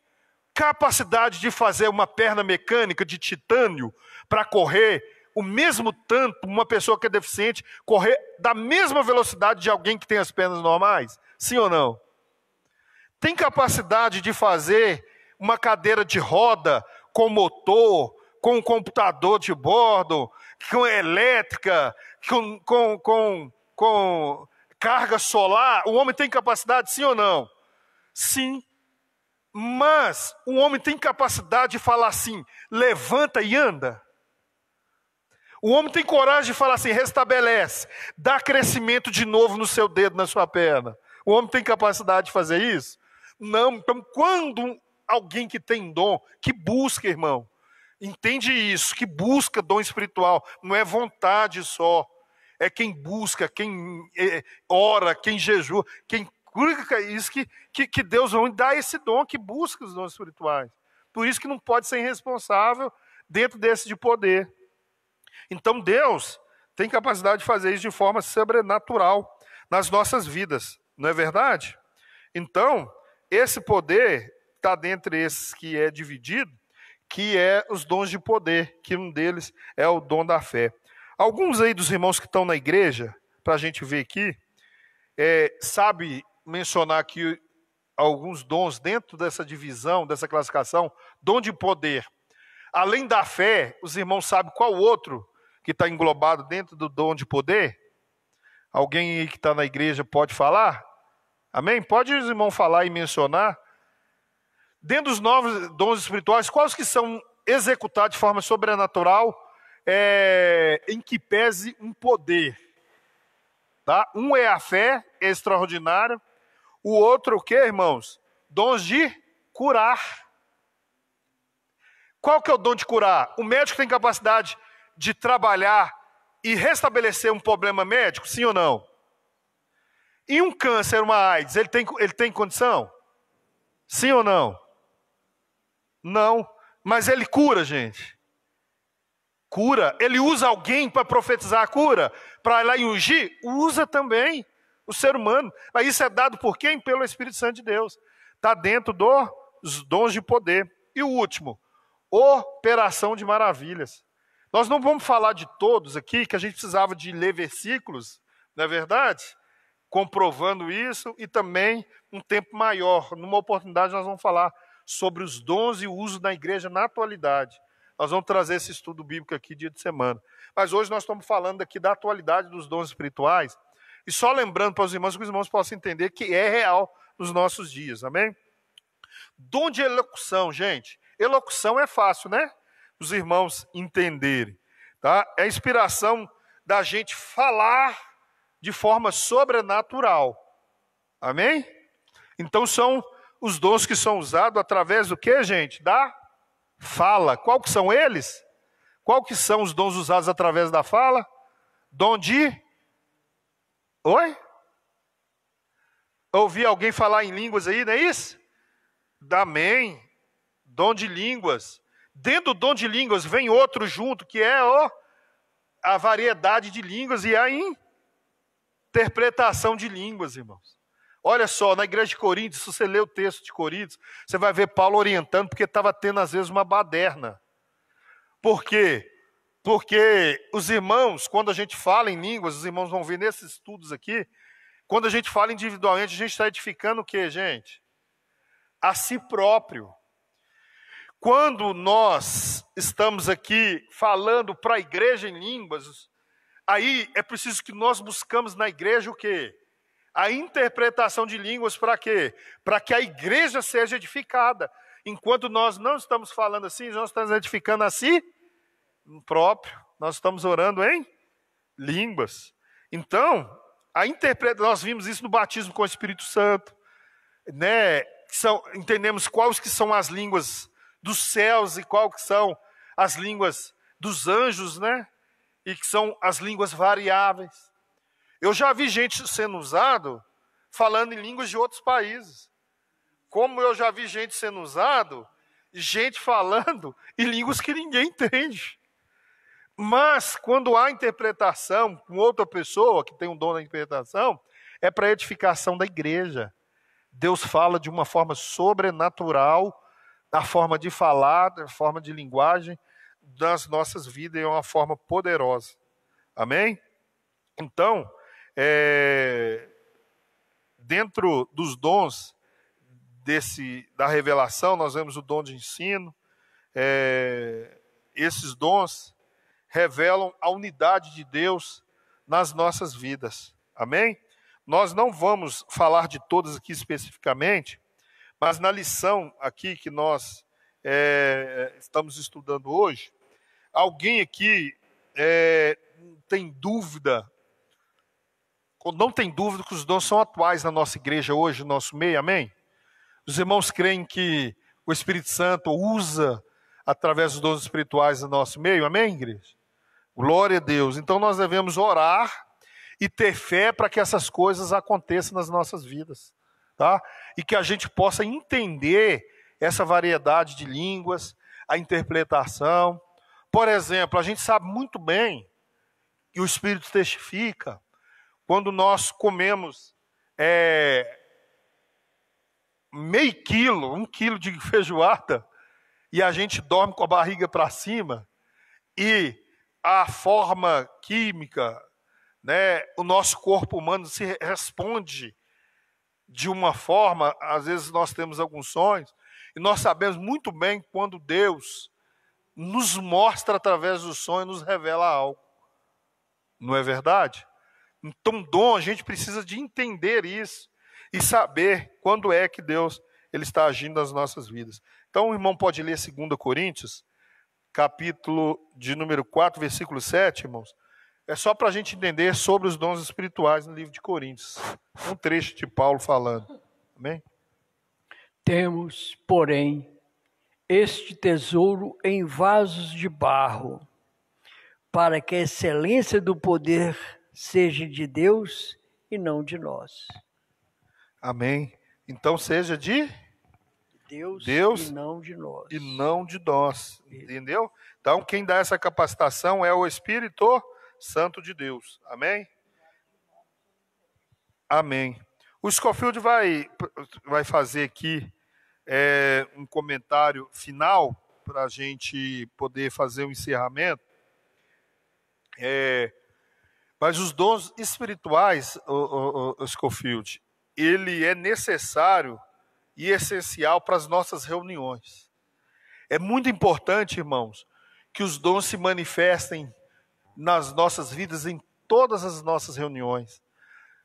capacidade de fazer uma perna mecânica de titânio para correr o mesmo tanto, uma pessoa que é deficiente, correr da mesma velocidade de alguém que tem as pernas normais? Sim ou não? Tem capacidade de fazer uma cadeira de roda com motor, com um computador de bordo, com elétrica, com carga solar? O homem tem capacidade, sim ou não? Sim. Mas o homem tem capacidade de falar assim, levanta e anda? O homem tem coragem de falar assim, restabelece, dá crescimento de novo no seu dedo, na sua perna? O homem tem capacidade de fazer isso? Não. Então, quando alguém que tem dom, que busca, irmão, entende isso, que busca dom espiritual, não é vontade só, é quem busca, quem ora, quem jejua, quem isso que Deus vai dar esse dom, que busca os dons espirituais. Por isso que não pode ser irresponsável dentro desse de poder. Então Deus tem capacidade de fazer isso de forma sobrenatural nas nossas vidas, não é verdade? Então, esse poder está dentre esses que é dividido, que é os dons de poder, que um deles é o dom da fé. Alguns aí dos irmãos que estão na igreja, para a gente ver aqui, sabe mencionar aqui alguns dons dentro dessa divisão, dessa classificação, dom de poder. Além da fé, os irmãos sabem qual outro que está englobado dentro do dom de poder? Alguém aí que está na igreja pode falar? Amém? Pode os irmãos falar e mencionar? Dentro dos novos dons espirituais, quais que são executados de forma sobrenatural, em que pese um poder? Tá? Um é a fé extraordinária. O outro o quê, irmãos? dons de curar. Qual que é o dom de curar? O médico tem capacidade de trabalhar e restabelecer um problema médico, sim ou não? E um câncer, uma AIDS, ele tem condição? Sim ou não? Não. Mas ele cura, gente. Cura. Ele usa alguém para profetizar a cura? Para ir lá e ungir? Usa também o ser humano. Mas isso é dado por quem? Pelo Espírito Santo de Deus. Está dentro dos dons de poder. E o último, operação de maravilhas. Nós não vamos falar de todos aqui, que a gente precisava de ler versículos, não é verdade? Comprovando isso, e também um tempo maior. Numa oportunidade nós vamos falar sobre os dons e o uso da igreja na atualidade. Nós vamos trazer esse estudo bíblico aqui dia de semana. Mas hoje nós estamos falando aqui da atualidade dos dons espirituais, e só lembrando para os irmãos que os irmãos possam entender que é real nos nossos dias, amém? Dom de elocução, gente. Elocução é fácil, né? Os irmãos entenderem, tá? É a inspiração da gente falar de forma sobrenatural, amém? Então são os dons que são usados através do que, gente? Da fala. Qual que são eles? Qual que são os dons usados através da fala? Dom de... Oi? Ouvi alguém falar em línguas aí, não é isso? Amém. Dom de línguas. Dentro do dom de línguas vem outro junto, que é a variedade de línguas e a interpretação de línguas, irmãos. Olha só, na igreja de Coríntios, se você ler o texto de Coríntios, você vai ver Paulo orientando, porque estava tendo às vezes uma baderna. Por quê? Porque os irmãos, quando a gente fala em línguas, os irmãos vão ver nesses estudos aqui, quando a gente fala individualmente, a gente está edificando o quê, gente? A si próprio. Quando nós estamos aqui falando para a igreja em línguas, aí é preciso que nós buscamos na igreja o quê? A interpretação de línguas para quê? Para que a igreja seja edificada. Enquanto nós não estamos falando assim, nós estamos edificando a si próprio. Nós estamos orando em línguas. Então, nós vimos isso no batismo com o Espírito Santo, né? Entendemos quais que são as línguas dos céus e quais que são as línguas dos anjos, né? E que são as línguas variáveis. Eu já vi gente sendo usado falando em línguas de outros países. Como eu já vi gente sendo usado, gente falando em línguas que ninguém entende. Mas quando há interpretação com outra pessoa que tem um dom da interpretação, é para a edificação da igreja. Deus fala de uma forma sobrenatural, na forma de falar, na forma de linguagem das nossas vidas, é uma forma poderosa. Amém? Então, dentro dos dons da revelação, nós vemos o dom de ensino. Esses dons revelam a unidade de Deus nas nossas vidas. Amém? Nós não vamos falar de todas aqui especificamente, mas na lição aqui que nós estamos estudando hoje, alguém aqui tem dúvida, ou não tem dúvida que os dons são atuais na nossa igreja hoje, no nosso meio, amém? Os irmãos creem que o Espírito Santo usa através dos dons espirituais no nosso meio, amém, igreja? Glória a Deus. Então nós devemos orar e ter fé para que essas coisas aconteçam nas nossas vidas, tá? E que a gente possa entender essa variedade de línguas, a interpretação. Por exemplo, a gente sabe muito bem que o Espírito testifica quando nós comemos meio quilo, 1 quilo de feijoada, e a gente dorme com a barriga para cima, e a forma química, né, o nosso corpo humano se responde de uma forma, às vezes nós temos alguns sonhos, e nós sabemos muito bem quando Deus nos mostra através do sonho, nos revela algo. Não é verdade? Então, dom, a gente precisa de entender isso e saber quando é que Deus ele está agindo nas nossas vidas. Então, o irmão pode ler 2 Coríntios, capítulo de número 4, versículo 7, irmãos. É só para a gente entender sobre os dons espirituais no livro de Coríntios. Um trecho de Paulo falando. Amém? Temos, porém, este tesouro em vasos de barro, para que a excelência do poder seja de Deus e não de nós. Amém. Então seja de Deus Deus e não de nós. e não de nós. Entendeu? Então quem dá essa capacitação é o Espírito Santo de Deus. Amém? Amém. O Scofield vai fazer aqui um comentário final para a gente poder fazer o encerramento. Mas os dons espirituais, o Scofield, ele é necessário e essencial para as nossas reuniões. É muito importante, irmãos, que os dons se manifestem nas nossas vidas, em todas as nossas reuniões.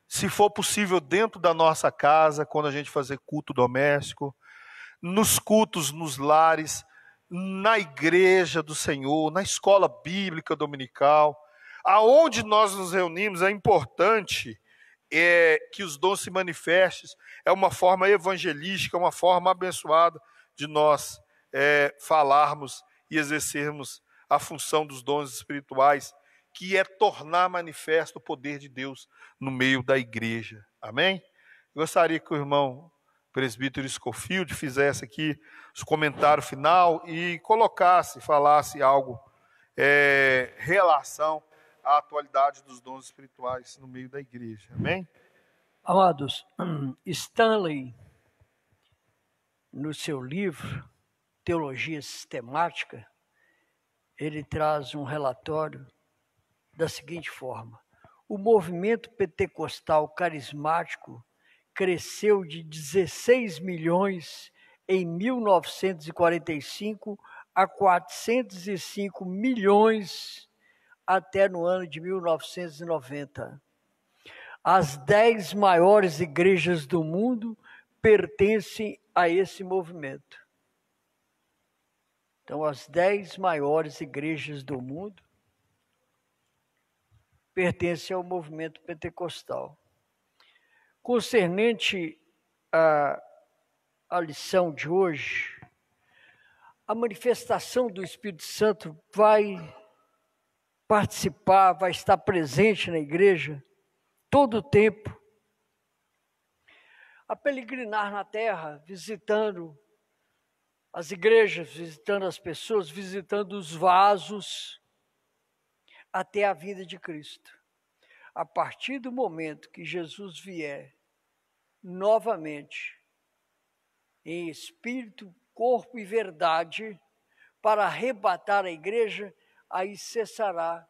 Se for possível, dentro da nossa casa, quando a gente fazer culto doméstico, nos cultos, nos lares, na igreja do Senhor, na escola bíblica dominical, aonde nós nos reunimos, é importante que os dons se manifestem. É uma forma evangelística, uma forma abençoada de nós falarmos e exercermos a função dos dons espirituais, que é tornar manifesto o poder de Deus no meio da igreja. Amém? Gostaria que o irmão presbítero Scofield fizesse aqui os comentários final e falasse algo em relação à atualidade dos dons espirituais no meio da igreja. Amém? Amados, Stanley, no seu livro Teologia Sistemática, ele traz um relatório da seguinte forma: o movimento pentecostal carismático cresceu de 16 milhões em 1945 a 405 milhões até no ano de 1990. As 10 maiores igrejas do mundo pertencem a esse movimento. Então, as 10 maiores igrejas do mundo pertencem ao movimento pentecostal. Concernente à lição de hoje, a manifestação do Espírito Santo vai participar, vai estar presente na igreja todo o tempo, a peregrinar na terra, visitando as igrejas, visitando as pessoas, visitando os vasos, até a vinda de Cristo. A partir do momento que Jesus vier novamente, em espírito, corpo e verdade, para arrebatar a igreja, aí cessará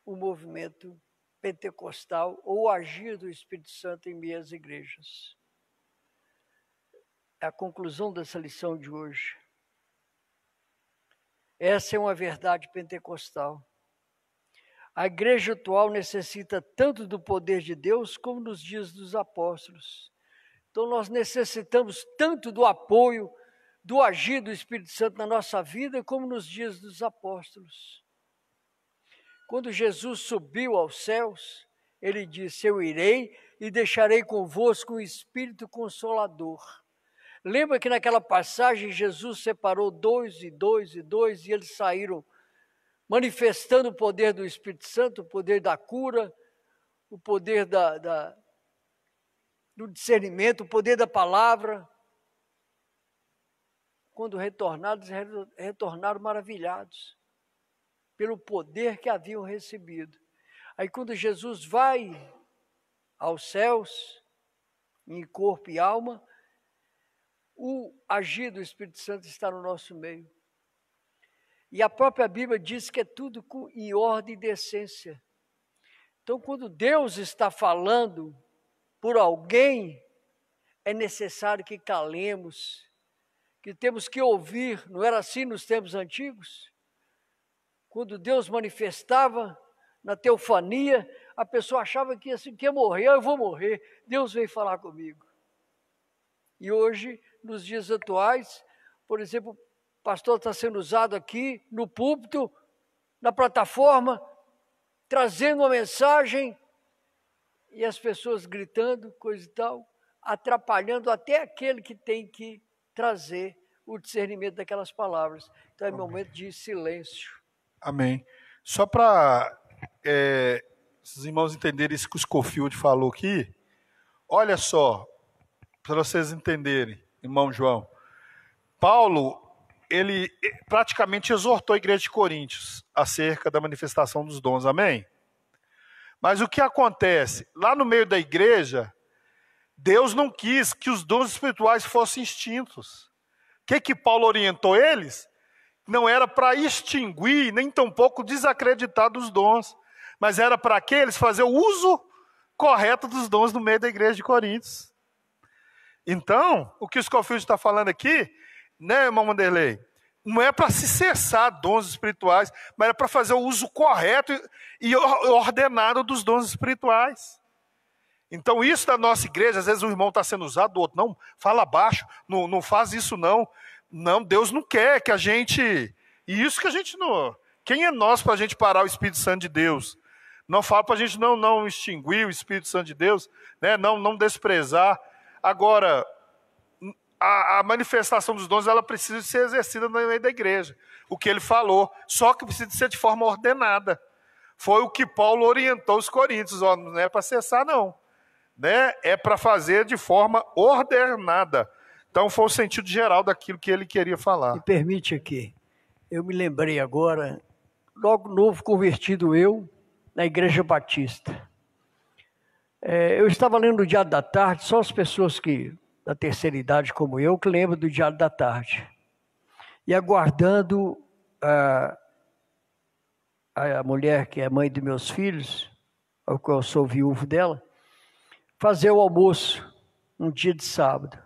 o movimento pentecostal ou o agir do Espírito Santo em meio às igrejas. É a conclusão dessa lição de hoje. Essa é uma verdade pentecostal. A igreja atual necessita tanto do poder de Deus como nos dias dos apóstolos. Então nós necessitamos tanto do apoio, do agir do Espírito Santo na nossa vida, como nos dias dos apóstolos. Quando Jesus subiu aos céus, ele disse: eu irei e deixarei convosco o Espírito Consolador. Lembra que naquela passagem Jesus separou 2 e 2 e 2 e eles saíram manifestando o poder do Espírito Santo, o poder da cura, o poder do discernimento, o poder da palavra. Quando retornados, retornaram maravilhados pelo poder que haviam recebido. Aí quando Jesus vai aos céus, em corpo e alma, o agir do Espírito Santo está no nosso meio. E a própria Bíblia diz que é tudo em ordem e decência. Então, quando Deus está falando por alguém, é necessário que calemos, que temos que ouvir. Não era assim nos tempos antigos? Quando Deus manifestava na teofania, a pessoa achava que ia morrer. Eu vou morrer, Deus veio falar comigo. E hoje, nos dias atuais, por exemplo, o pastor está sendo usado aqui no púlpito, na plataforma, trazendo uma mensagem, e as pessoas gritando, coisa e tal. atrapalhando até aquele que tem que trazer o discernimento daquelas palavras. Então é momento de silêncio. Amém. Só para os irmãos entenderem isso que o Scofield falou aqui, olha só, para vocês entenderem, irmão João, Paulo, ele praticamente exortou a igreja de Coríntios acerca da manifestação dos dons, amém? Mas o que acontece? Lá no meio da igreja, Deus não quis que os dons espirituais fossem extintos. O que Paulo orientou eles? Não era para extinguir, nem tampouco desacreditar dos dons, mas era para que eles fazer o uso correto dos dons no meio da igreja de Coríntios. Então, o que o Scofield está falando aqui, né, irmão Wanderley? Não é para se cessar dons espirituais, mas é para fazer o uso correto e ordenado dos dons espirituais. Então, isso da nossa igreja, às vezes o irmão está sendo usado, o outro, não, fala baixo, não faz isso não. Não, Deus não quer que a gente... E isso que a gente não... Quem é nós para a gente parar o Espírito Santo de Deus? Não fala para a gente não extinguir o Espírito Santo de Deus, né? Não desprezar. Agora, a manifestação dos dons, ela precisa ser exercida no meio da igreja. O que ele falou, só que precisa ser de forma ordenada. Foi o que Paulo orientou os coríntios, ó, não é para cessar não, né? É para fazer de forma ordenada. Então foi o sentido geral daquilo que ele queria falar. Me permite aqui, eu me lembrei agora, logo novo convertido eu, na Igreja Batista. Eu estava lendo o Diário da Tarde, só as pessoas da terceira idade como eu, que lembram do Diário da Tarde. E aguardando a mulher que é mãe de meus filhos, ao qual eu sou viúvo dela, fazer o almoço, um dia de sábado.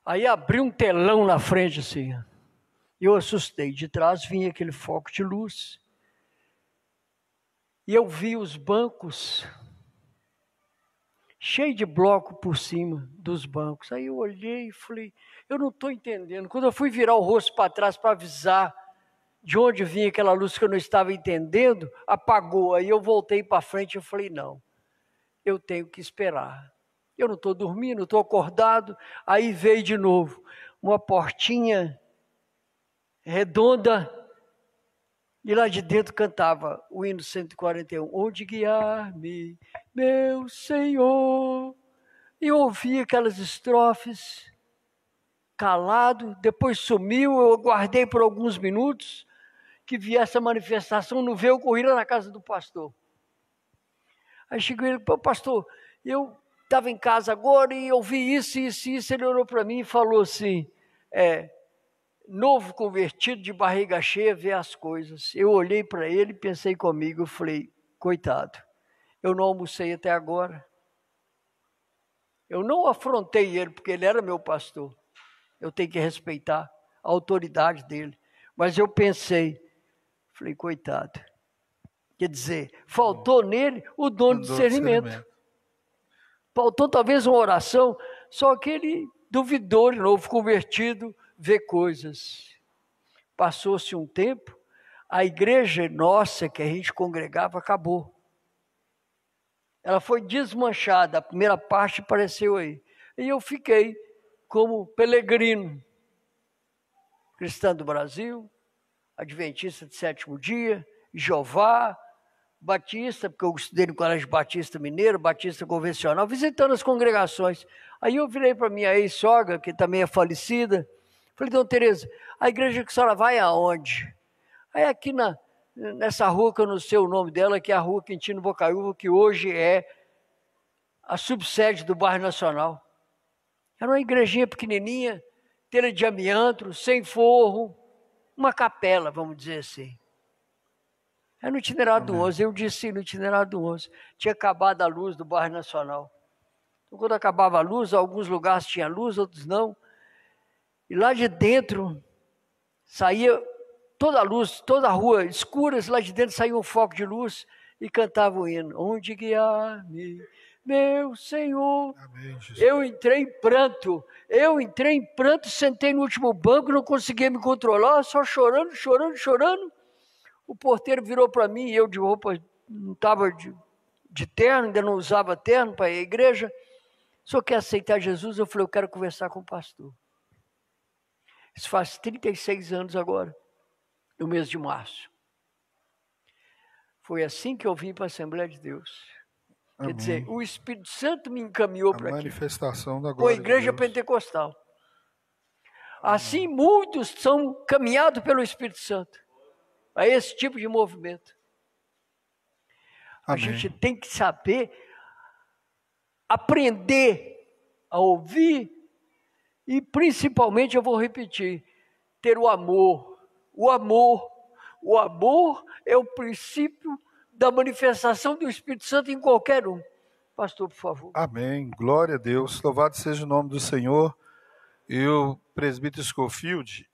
Aí abri um telão na frente assim, e eu assustei. De trás vinha aquele foco de luz. E eu vi os bancos cheios de bloco por cima dos bancos. Aí eu olhei e falei, eu não estou entendendo. Quando eu fui virar o rosto para trás para avisar de onde vinha aquela luz que eu não estava entendendo, apagou. Aí eu voltei para frente e falei, não, eu tenho que esperar. Eu não estou dormindo, estou acordado. Aí veio de novo uma portinha redonda e lá de dentro cantava o hino 141, onde guiar-me, meu Senhor. E eu ouvi aquelas estrofes calado, depois sumiu, eu aguardei por alguns minutos que viesse a manifestação, não veio, eu corri lá na casa do pastor. Aí chegou ele, pastor, eu estava em casa agora e eu vi isso, ele olhou para mim e falou assim, novo convertido de barriga cheia vê as coisas. Eu olhei para ele e pensei comigo, eu falei, coitado, eu não almocei até agora. Eu não afrontei ele, porque ele era meu pastor. Eu tenho que respeitar a autoridade dele. Mas eu pensei, falei, coitado. Quer dizer, faltou nele o dom de discernimento. Faltou talvez uma oração, só que ele duvidou, de novo convertido, vê coisas. Passou-se um tempo, a igreja nossa que a gente congregava acabou. Ela foi desmanchada, a primeira parte apareceu aí. E eu fiquei como peregrino, cristão do Brasil, adventista de sétimo dia, Jeová, batista, porque eu estudei no Colégio Batista Mineiro, batista convencional, visitando as congregações. Aí eu virei para minha ex-sogra, que também é falecida, falei, dona Tereza, a igreja que a senhora vai aonde? Aí aqui nessa rua, que eu não sei o nome dela, que é a Rua Quintino Bocaiúva, que hoje é a subsede do Bairro Nacional. Era uma igrejinha pequenininha, telha de amianto, sem forro, uma capela, vamos dizer assim. Era no itinerário do 11, eu disse no itinerário do 11, tinha acabado a luz do Bairro Nacional. Então, quando acabava a luz, alguns lugares tinha luz, outros não. E lá de dentro, saía toda a luz, toda a rua escura, lá de dentro saía um foco de luz e cantava o hino. Onde guiar-me, meu Senhor. Amém, eu entrei em pranto, sentei no último banco, não conseguia me controlar, só chorando. O porteiro virou para mim, eu de roupa, não estava de terno, ainda não usava terno para ir à igreja, o senhor quer aceitar Jesus? Eu falei, eu quero conversar com o pastor. Isso faz 36 anos agora, no mês de março. Foi assim que eu vim para a Assembleia de Deus. Amém. Quer dizer, o Espírito Santo me encaminhou para aqui. A manifestação da Com a glória igreja de Deus. pentecostal. Assim, muitos são caminhados pelo Espírito Santo a esse tipo de movimento. Amém. A gente tem que saber aprender a ouvir e, principalmente, eu vou repetir, ter o amor. O amor. O amor é o princípio da manifestação do Espírito Santo em qualquer um. Pastor, por favor. Amém. Glória a Deus. Louvado seja o nome do Senhor. E o presbítero Scofield,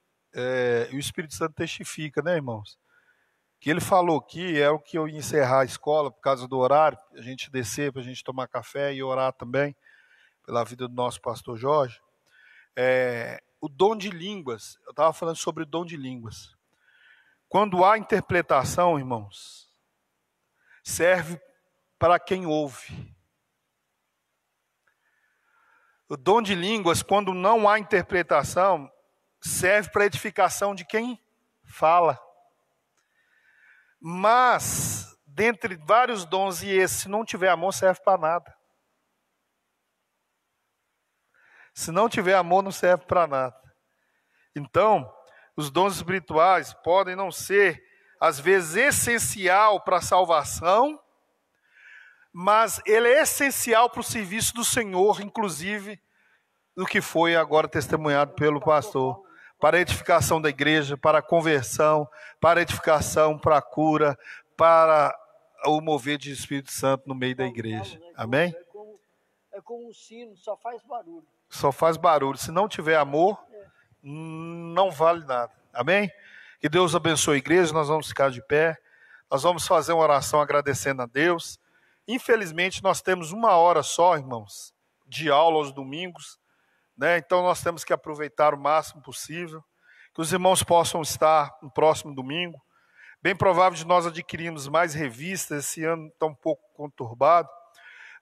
o Espírito Santo testifica, né, irmãos? Que ele falou aqui, é o que eu ia encerrar a escola por causa do horário, a gente descer para a gente tomar café e orar também pela vida do nosso pastor Jorge. O dom de línguas, eu estava falando sobre o dom de línguas. Quando há interpretação, irmãos, serve para quem ouve. O dom de línguas, quando não há interpretação, serve para edificação de quem fala. Mas, dentre vários dons, e esse, se não tiver amor, serve para nada. Se não tiver amor, não serve para nada. Então, os dons espirituais podem não ser, às vezes, essencial para a salvação, mas ele é essencial para o serviço do Senhor, inclusive, do que foi agora testemunhado pelo pastor. Para a edificação da igreja, para a conversão, para a edificação, para a cura, para o mover de Espírito Santo no meio da igreja. Amém? É como um sino, só faz barulho. Só faz barulho. Se não tiver amor, não vale nada. Amém? Que Deus abençoe a igreja, nós vamos ficar de pé. Nós vamos fazer uma oração agradecendo a Deus. Infelizmente, nós temos 1 hora só, irmãos, de aula aos domingos, né? Então, nós temos que aproveitar o máximo possível, que os irmãos possam estar no próximo domingo. Bem provável de nós adquirirmos mais revistas, esse ano está um pouco conturbado,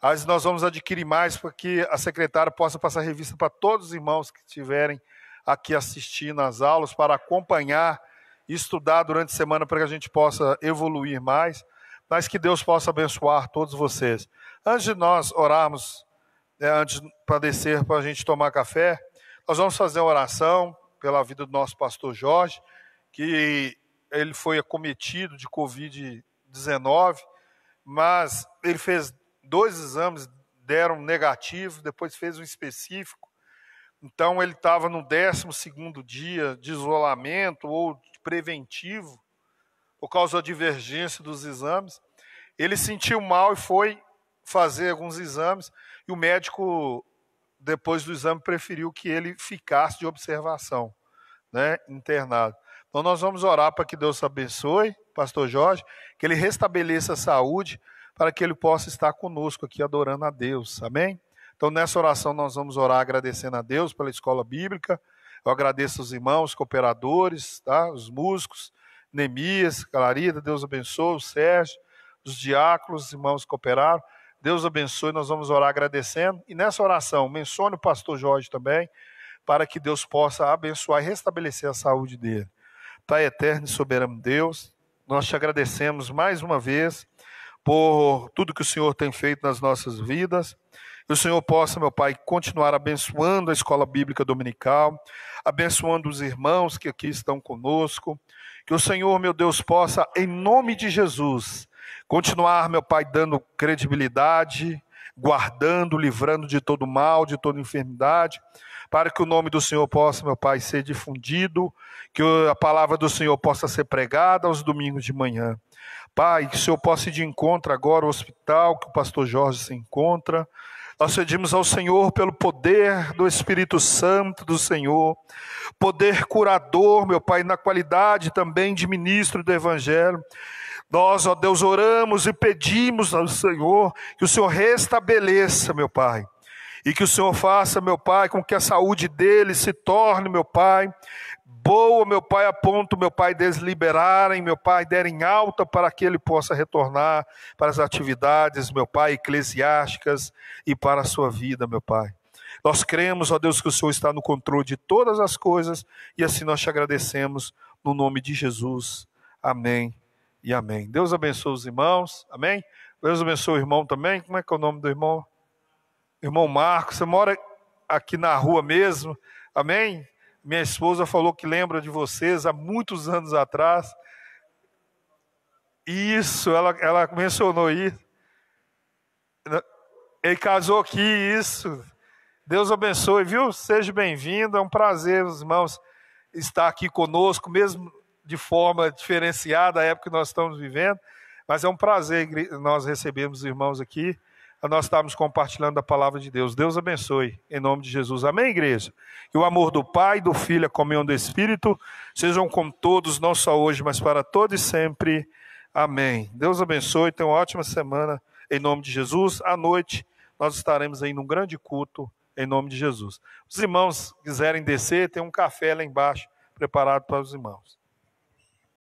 mas nós vamos adquirir mais para que a secretária possa passar revista para todos os irmãos que estiverem aqui assistindo às aulas, para acompanhar e estudar durante a semana, para que a gente possa evoluir mais, mas que Deus possa abençoar todos vocês. Antes de nós orarmos, antes para descer, para a gente tomar café, nós vamos fazer uma oração pela vida do nosso pastor Jorge, que ele foi acometido de Covid-19, mas ele fez 2 exames, deram negativo, depois fez um específico. Então ele estava no 12º dia de isolamento ou de preventivo, por causa da divergência dos exames. Ele sentiu mal e foi fazer alguns exames, e o médico, depois do exame, preferiu que ele ficasse de observação, né, internado. Então nós vamos orar para que Deus abençoe, pastor Jorge, que ele restabeleça a saúde, para que ele possa estar conosco aqui adorando a Deus, amém? Então nessa oração nós vamos orar agradecendo a Deus pela escola bíblica. Eu agradeço os irmãos, cooperadores, tá? Os músicos, Neemias, Clarida, Deus abençoe, o Sérgio, os diáconos, os irmãos que cooperaram. Deus abençoe, nós vamos orar agradecendo. E nessa oração, mencione o pastor Jorge também, para que Deus possa abençoar e restabelecer a saúde dele. Pai eterno e soberano Deus, nós te agradecemos mais uma vez por tudo que o Senhor tem feito nas nossas vidas. Que o Senhor possa, meu Pai, continuar abençoando a escola bíblica dominical, abençoando os irmãos que aqui estão conosco. Que o Senhor, meu Deus, possa, em nome de Jesus, continuar, meu Pai, dando credibilidade, guardando, livrando de todo mal, de toda enfermidade, para que o nome do Senhor possa, meu Pai, ser difundido, que a palavra do Senhor possa ser pregada aos domingos de manhã. Pai, que o Senhor possa ir de encontro agora ao hospital, que o pastor Jorge se encontra. Nós pedimos ao Senhor pelo poder do Espírito Santo do Senhor, poder curador, meu Pai, na qualidade também de ministro do Evangelho. Nós, ó Deus, oramos e pedimos ao Senhor que o Senhor restabeleça, meu Pai, E que o Senhor faça, meu Pai, com que a saúde dele se torne, meu Pai, boa, meu Pai, a ponto, meu Pai, deles liberarem, meu Pai, derem alta para que ele possa retornar para as atividades, meu Pai, eclesiásticas e para a sua vida, meu Pai. Nós cremos, ó Deus, que o Senhor está no controle de todas as coisas e assim nós te agradecemos no nome de Jesus. Amém e amém. Deus abençoe os irmãos, amém? Deus abençoe o irmão também. Como é que é o nome do irmão? Irmão Marcos, você mora aqui na rua mesmo, amém? Minha esposa falou que lembra de vocês há muitos anos atrás. Isso, ela mencionou isso. Ele casou aqui, isso. Deus abençoe, viu? Seja bem-vindo, é um prazer, os irmãos, estar aqui conosco, mesmo de forma diferenciada a época que nós estamos vivendo, mas é um prazer nós recebermos os irmãos aqui, nós estamos compartilhando a palavra de Deus. Deus abençoe, em nome de Jesus. Amém, igreja? Que o amor do Pai, do Filho e a comunhão do Espírito sejam com todos, não só hoje, mas para todos e sempre. Amém. Deus abençoe, tenha uma ótima semana, em nome de Jesus. À noite, nós estaremos aí num grande culto, em nome de Jesus. Os irmãos quiserem descer, tem um café lá embaixo, preparado para os irmãos.